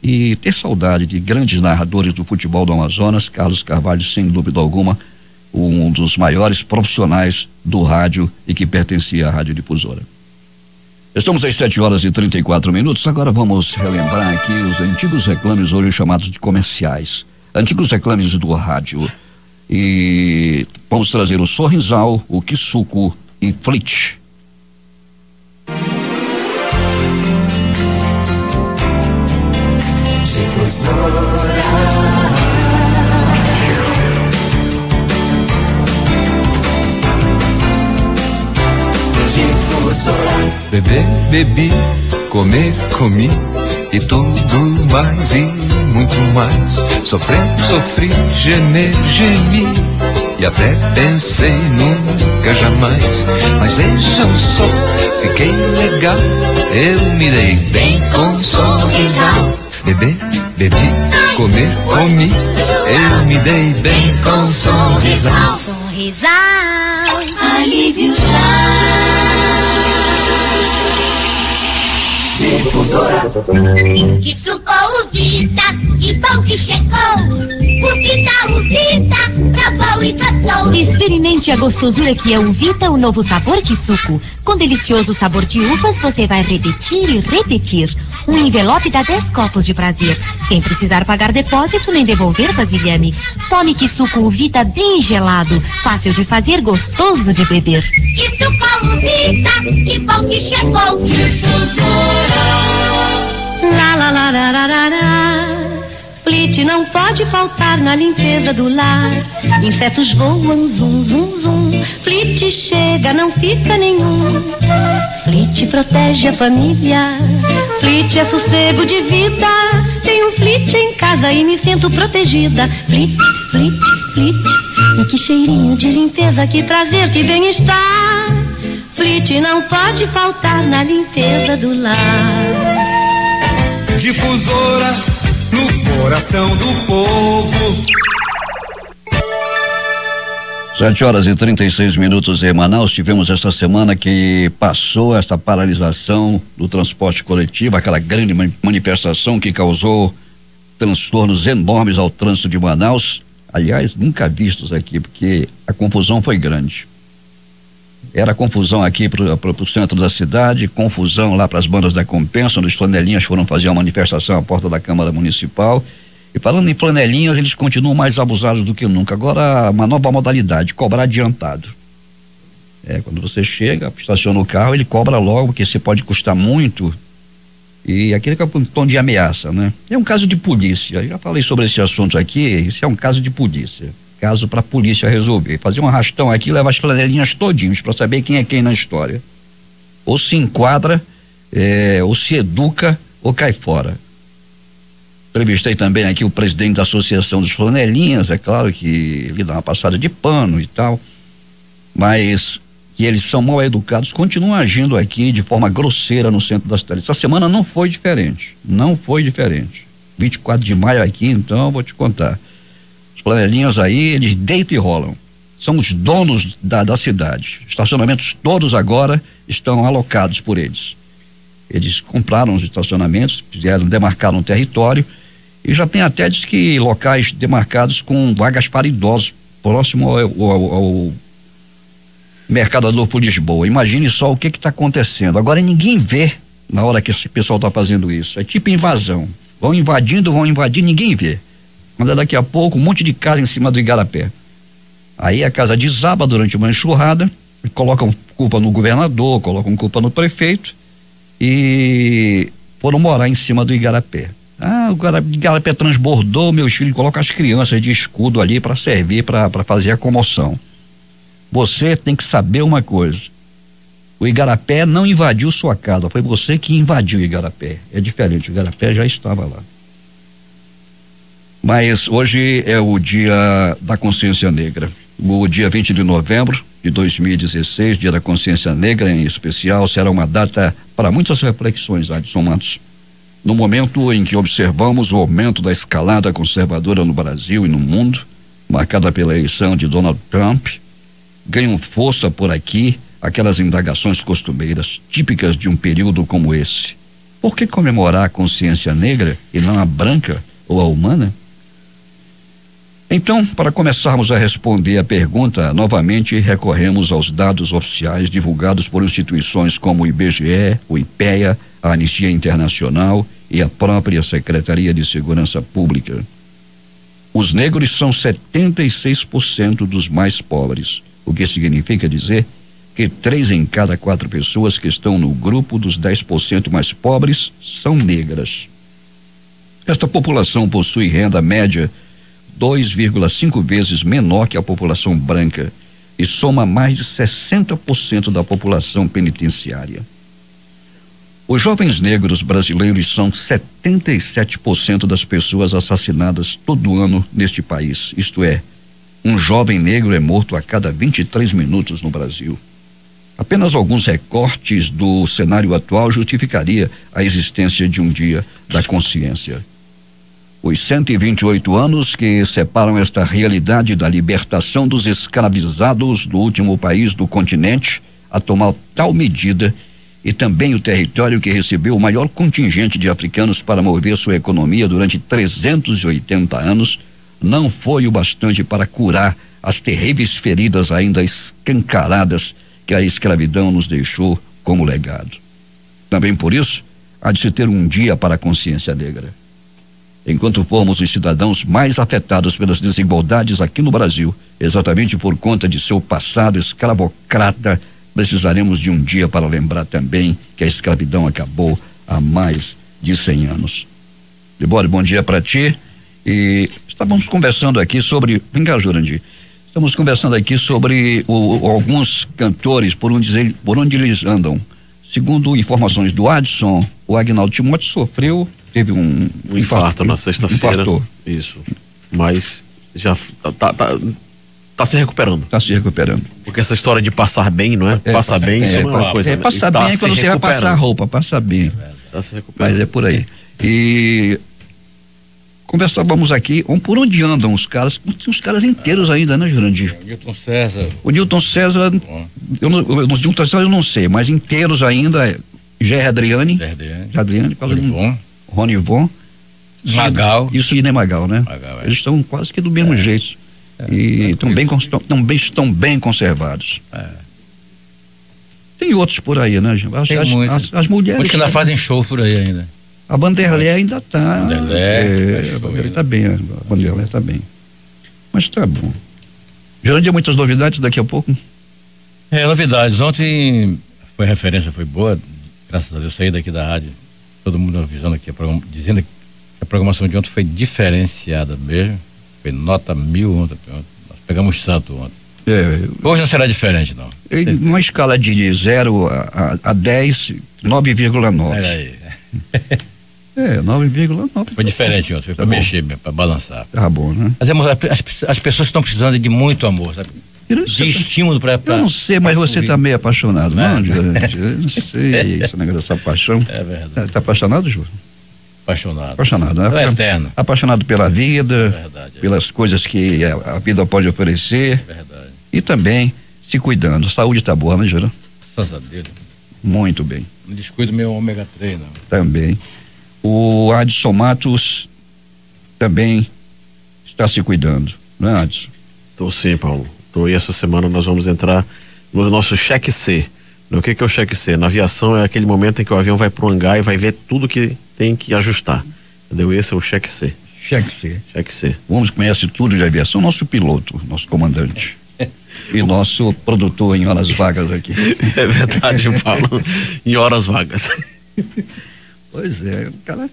e ter saudade de grandes narradores do futebol do Amazonas. Carlos Carvalho, sem dúvida alguma, um dos maiores profissionais do rádio e que pertencia à Rádio Difusora. Estamos às 7h34. Agora vamos relembrar aqui os antigos reclames, hoje chamados de comerciais. Antigos reclames do rádio. E vamos trazer o Sorrisal, o Kisuko e Flit. Beber, bebi, comer, comi e tudo mais e muito mais. Sofrer, sofri, gemer, gemi e até pensei nunca jamais. Mas vejam só, fiquei legal, eu me dei bem com Sorrisal. Beber, bebi, comer, comi, eu me dei bem com Sorrisal. Sorrisal, alívio já. Difusora. Kisuko Vita, que bom que chegou. O Vita, pra bom e gostou. Experimente a gostosura que é o Vita, o novo sabor Kisuko. Com delicioso sabor de uvas, você vai repetir e repetir. Um envelope dá 10 copos de prazer, sem precisar pagar depósito nem devolver vasilhame. Tome Kisuko Vita bem gelado, fácil de fazer, gostoso de beber. Kisuko Vita, que bom que chegou. Lá, lá, lá, lá, lá, lá, lá. Flit não pode faltar na limpeza do lar. Insetos voam, zum, zum, zum. Flit chega, não fica nenhum. Flit protege a família. Flit é sossego de vida. Tenho Flit em casa e me sinto protegida. Flit, Flit, Flit. E que cheirinho de limpeza, que prazer, que bem-estar. Flit não pode faltar na limpeza do lar. Difusora no coração do povo. 7h36 em Manaus. Tivemos essa semana que passou essa paralisação do transporte coletivo, aquela grande manifestação que causou transtornos enormes ao trânsito de Manaus. Aliás, nunca vistos aqui, porque a confusão foi grande. Era confusão aqui pro centro da cidade, confusão lá para as bandas da Compensa, onde os flanelinhas foram fazer uma manifestação à porta da Câmara Municipal. E falando em flanelinhas, eles continuam mais abusados do que nunca. Agora, uma nova modalidade, cobrar adiantado. Quando você chega, estaciona o carro, ele cobra logo, porque você pode custar muito. E aquele que é um tom de ameaça, né? É um caso de polícia. Eu já falei sobre esse assunto aqui, isso é um caso de polícia. Caso para a polícia resolver. Fazer um arrastão aqui, leva as flanelinhas todinhos para saber quem é quem na história. Ou se enquadra, ou se educa, ou cai fora. Entrevistei também aqui o presidente da Associação dos Flanelinhas, é claro que ele dá uma passada de pano e tal, mas que eles são mal educados, continuam agindo aqui de forma grosseira no centro da cidade. Essa semana não foi diferente, 24 de maio aqui, então vou te contar. Os flanelinhas aí, eles deitam e rolam. São os donos da cidade. Estacionamentos todos agora estão alocados por eles. Eles compraram os estacionamentos, demarcaram o território e já tem até, diz que, locais demarcados com vagas para idosos, próximo ao Mercado Adolfo Lisboa. Imagine só o que está acontecendo. Agora ninguém vê na hora que esse pessoal está fazendo isso. É tipo invasão. Vão invadindo, ninguém vê. Mas daqui a pouco um monte de casa em cima do Igarapé. Aí a casa desaba durante uma enxurrada, colocam culpa no governador, colocam culpa no prefeito e foram morar em cima do Igarapé. O Igarapé transbordou, meus filhos colocam as crianças de escudo ali para servir, para fazer a comoção. Você tem que saber uma coisa: o Igarapé não invadiu sua casa, foi você que invadiu o Igarapé. É diferente, o Igarapé já estava lá. Mas hoje é o dia da consciência negra. O dia 20 de novembro de 2016, dia da consciência negra em especial, será uma data para muitas reflexões, Adson Matos. No momento em que observamos o aumento da escalada conservadora no Brasil e no mundo, marcada pela eleição de Donald Trump, ganham força por aqui aquelas indagações costumeiras, típicas de um período como esse. Por que comemorar a consciência negra e não a branca ou a humana? Então, para começarmos a responder a pergunta, novamente recorremos aos dados oficiais divulgados por instituições como o IBGE, o IPEA, a Anistia Internacional e a própria Secretaria de Segurança Pública. Os negros são 76% dos mais pobres, o que significa dizer que 3 em cada 4 pessoas que estão no grupo dos 10% mais pobres são negras. Esta população possui renda média 2,5 vezes menor que a população branca e soma mais de 60% da população penitenciária. Os jovens negros brasileiros são 77% das pessoas assassinadas todo ano neste país, isto é, um jovem negro é morto a cada 23 minutos no Brasil. Apenas alguns recortes do cenário atual justificaria a existência de um dia da consciência. Os 128 anos que separam esta realidade da libertação dos escravizados do último país do continente a tomar tal medida e também o território que recebeu o maior contingente de africanos para mover sua economia durante 380 anos, não foi o bastante para curar as terríveis feridas ainda escancaradas que a escravidão nos deixou como legado. Também por isso, há de se ter um dia para a consciência negra. Enquanto formos os cidadãos mais afetados pelas desigualdades aqui no Brasil, exatamente por conta de seu passado escravocrata, precisaremos de um dia para lembrar também que a escravidão acabou há mais de 100 anos. Libório, bom dia para ti. E estávamos conversando aqui sobre, vem cá, Jurandir, estamos conversando aqui sobre alguns cantores, por onde eles andam. Segundo informações do Adson, o Agnaldo Timóteo teve um infarto na sexta-feira. Isso. Mas já tá se recuperando. Tá se recuperando. Porque essa história de passar bem, não é? Passar bem, isso é uma coisa. Passar bem é quando você vai passar a roupa, passar bem. Tá se recuperando. Mas é por aí. E conversávamos aqui, por onde andam os caras? Tem uns caras inteiros ainda, né, Jurandir? O Nilton César, eu não sei, mas inteiros ainda, Adriane, Ronivon, Magal. E o Sidney Magal, né? Eles estão quase que do mesmo jeito. E estão bem conservados. Tem outros por aí, né, gente? As mulheres. Muitos que ainda fazem show por aí ainda. A Vanderlei ainda tá. Vanderlei. A Vanderlei tá bem, a Vanderlei tá bem. Mas tá bom. Jurandir, muitas novidades daqui a pouco? Novidades. Ontem foi referência, foi boa. Graças a Deus, saí daqui da rádio. Todo mundo avisando aqui, dizendo que a programação de ontem foi diferenciada mesmo. Foi nota 1000 ontem. Nós pegamos santo ontem. Hoje não será diferente, não. Uma escala de 0 a 10, 9,9. Olha aí. 9,9. Foi diferente ontem, foi pra mexer mesmo, pra balançar. Tá bom, né? Mas as pessoas estão precisando de muito amor, sabe? De estímulo pra. Eu não sei, mas você tá meio apaixonado, não, Jurandir? Eu não sei, esse negócio dessa paixão. É verdade. Tá apaixonado, Ju? Apaixonado, né? É eterno. Apaixonado pela vida, Verdade, pelas coisas que a vida pode oferecer. Verdade. E também se cuidando. Saúde tá boa, né, Jura? Graças a Deus. Muito bem. Não descuido meu ômega 3, não. Também. O Adson Matos também está se cuidando, não é, Adson? Tô sim, Paulo. E essa semana nós vamos entrar no nosso cheque C. O que é o cheque C? Na aviação é aquele momento em que o avião vai pro hangar e vai ver tudo que tem que ajustar. Entendeu? Esse é o cheque C. Cheque C. Cheque C. O homem que conhece tudo de aviação, nosso piloto, nosso comandante. E nosso produtor em horas vagas aqui. É verdade, Paulo. Em horas vagas. Pois é, o cara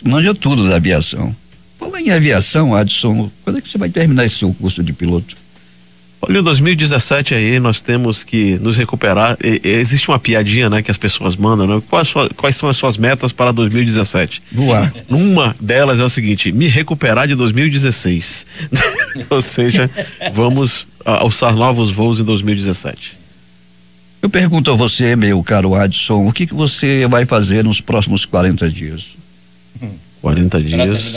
manja tudo da aviação. Fala em aviação, Adson, quando é que você vai terminar esse seu curso de piloto? Olha, em 2017 aí nós temos que nos recuperar. Existe uma piadinha, né, que as pessoas mandam, né? Quais são as suas metas para 2017? Voar. Uma delas é o seguinte: me recuperar de 2016. Ou seja, vamos alçar novos voos em 2017. Eu pergunto a você, meu caro Adson, o que você vai fazer nos próximos 40 dias? 40 dias.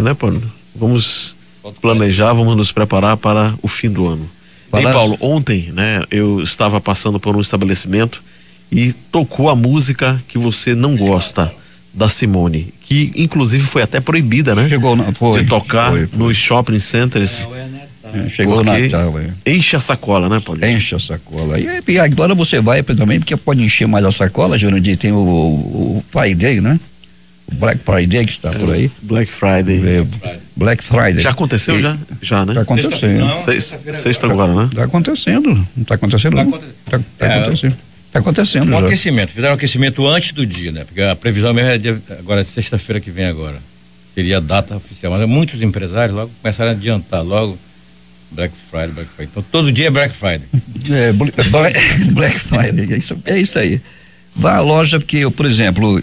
Né, Paulo? Vamos planejar, vamos nos preparar para o fim do ano. E Paulo, ontem, né, eu estava passando por um estabelecimento e tocou a música que você não gosta, da Simone, que inclusive foi até proibida, né? De tocar nos shopping centers. Chegou o Natal, enche a sacola, né, Paulo? Enche a sacola. E agora você vai também, porque pode encher mais a sacola, Jurandir, tem o Friday, né? O Black Friday que está por aí. Black Friday. Black Friday. Já aconteceu, já, né? Tá acontecendo. Sexta agora, né? Tá acontecendo. Não tá acontecendo? Tá acontecendo. Tá acontecendo. Um aquecimento. Fizeram um aquecimento antes do dia, né? Porque a previsão mesmo é agora, sexta-feira que vem agora. Seria a data oficial. Mas muitos empresários logo começaram a adiantar logo. Black Friday. Então todo dia é Black Friday. Black Friday. É isso aí. Vá à loja, porque eu, por exemplo,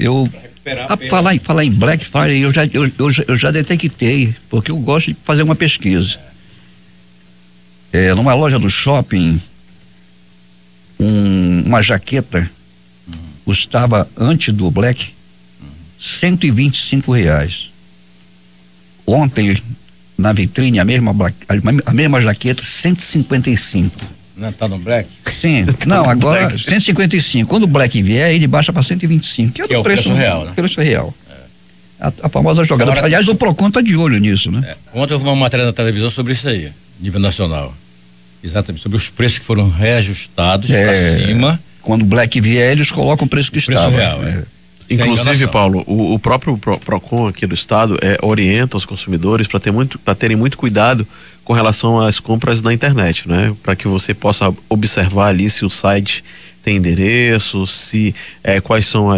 falar em Black Friday, eu já detectei, porque eu gosto de fazer uma pesquisa. Numa loja do shopping, uma jaqueta custava, antes do Black, R$125. Ontem, na vitrine, a mesma jaqueta, 155. Não tá no Black? Sim, não, agora Black. 155. Quando o Black vier, ele baixa para 125, que é o preço real, né? Preço real. A famosa jogada. Agora, aliás, o Procon tá de olho nisso, né? Ontem houve uma matéria na televisão sobre isso aí, nível nacional. Exatamente, sobre os preços que foram reajustados para cima. Quando o Black vier, eles colocam o preço que estava. Real, Inclusive, Paulo, o próprio Procon aqui do estado orienta os consumidores para terem muito cuidado com relação às compras na internet, né? Para que você possa observar ali se o site tem endereço, se quais são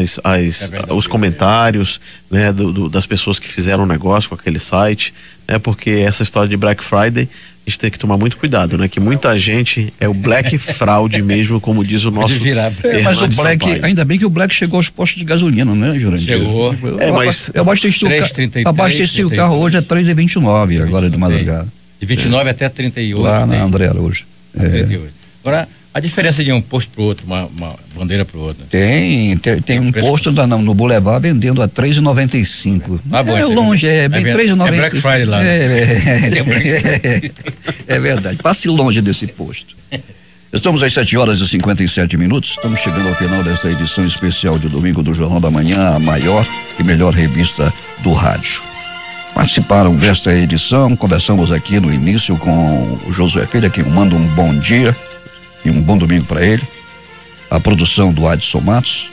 os comentários, né, das pessoas que fizeram o negócio com aquele site, né? Porque essa história de Black Friday, a gente tem que tomar muito cuidado, né? Que muita gente é o Black Fraud mesmo, como diz o nosso mas o Black, ainda bem que o Black chegou aos postos de gasolina, né, Jurandir? Chegou. Mas eu abasteci o carro hoje a 3,29 agora de madrugada. De 29 até 38. Lá na André hoje. 38. Agora, a diferença de um posto pro outro, uma bandeira pro outro. Tem um posto no Boulevard vendendo a 3,95. Bom, longe, bem 3,95. É Black Friday lá. É verdade. Passe longe desse posto. Estamos às 7h57. Estamos chegando ao final desta edição especial de domingo do Jornal da Manhã, a maior e melhor revista do rádio. Participaram desta edição, conversamos aqui no início com o Josué Filho, que manda um bom dia e um bom domingo para ele. a produção do Adson Matos.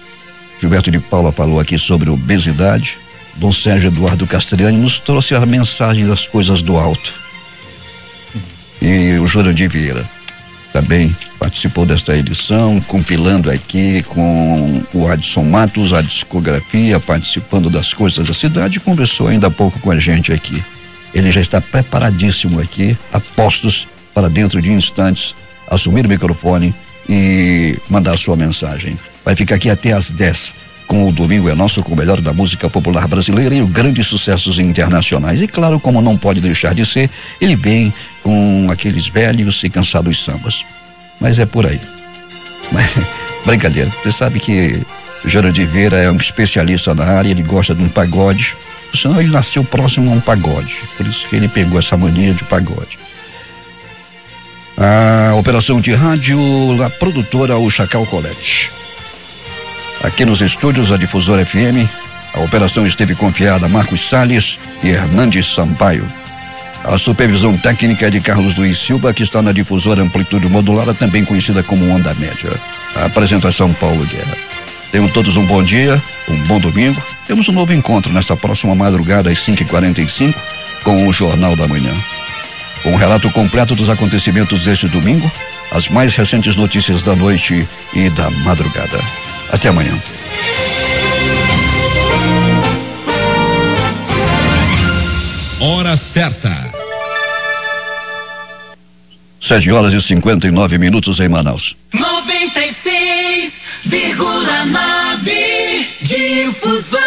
Gilberto de Paula falou aqui sobre obesidade. Dom Sérgio Eduardo Castriani nos trouxe a mensagem das coisas do alto. E o Jurandir Vieira também participou desta edição, compilando aqui com o Adson Matos a discografia, participando das coisas da cidade, conversou ainda há pouco com a gente aqui. Ele já está preparadíssimo aqui, a postos para dentro de instantes assumir o microfone e mandar sua mensagem. Vai ficar aqui até às 10 com o Domingo é Nosso, com o melhor da música popular brasileira e os grandes sucessos internacionais. E claro, como não pode deixar de ser, ele vem com aqueles velhos e cansados sambas. Mas é por aí. Mas, brincadeira. Você sabe que o Jurandir Vieira é um especialista na área, ele gosta de um pagode. Senão ele nasceu próximo a um pagode. Por isso que ele pegou essa mania de pagode. A operação de rádio, a produtora, o Chacal Colette. Aqui nos estúdios, a Difusora FM, a operação esteve confiada a Marcos Salles e Hernandes Sampaio. A supervisão técnica é de Carlos Luiz Silva, que está na Difusora Amplitude Modulada, também conhecida como Onda Média. A apresentação Paulo Guerra. Tenham todos um bom dia, um bom domingo. Temos um novo encontro nesta próxima madrugada às 5h45 com o Jornal da Manhã. Com um relato completo dos acontecimentos deste domingo, as mais recentes notícias da noite e da madrugada. Até amanhã. Hora certa. 7h59 em Manaus. 96,9 Difusora.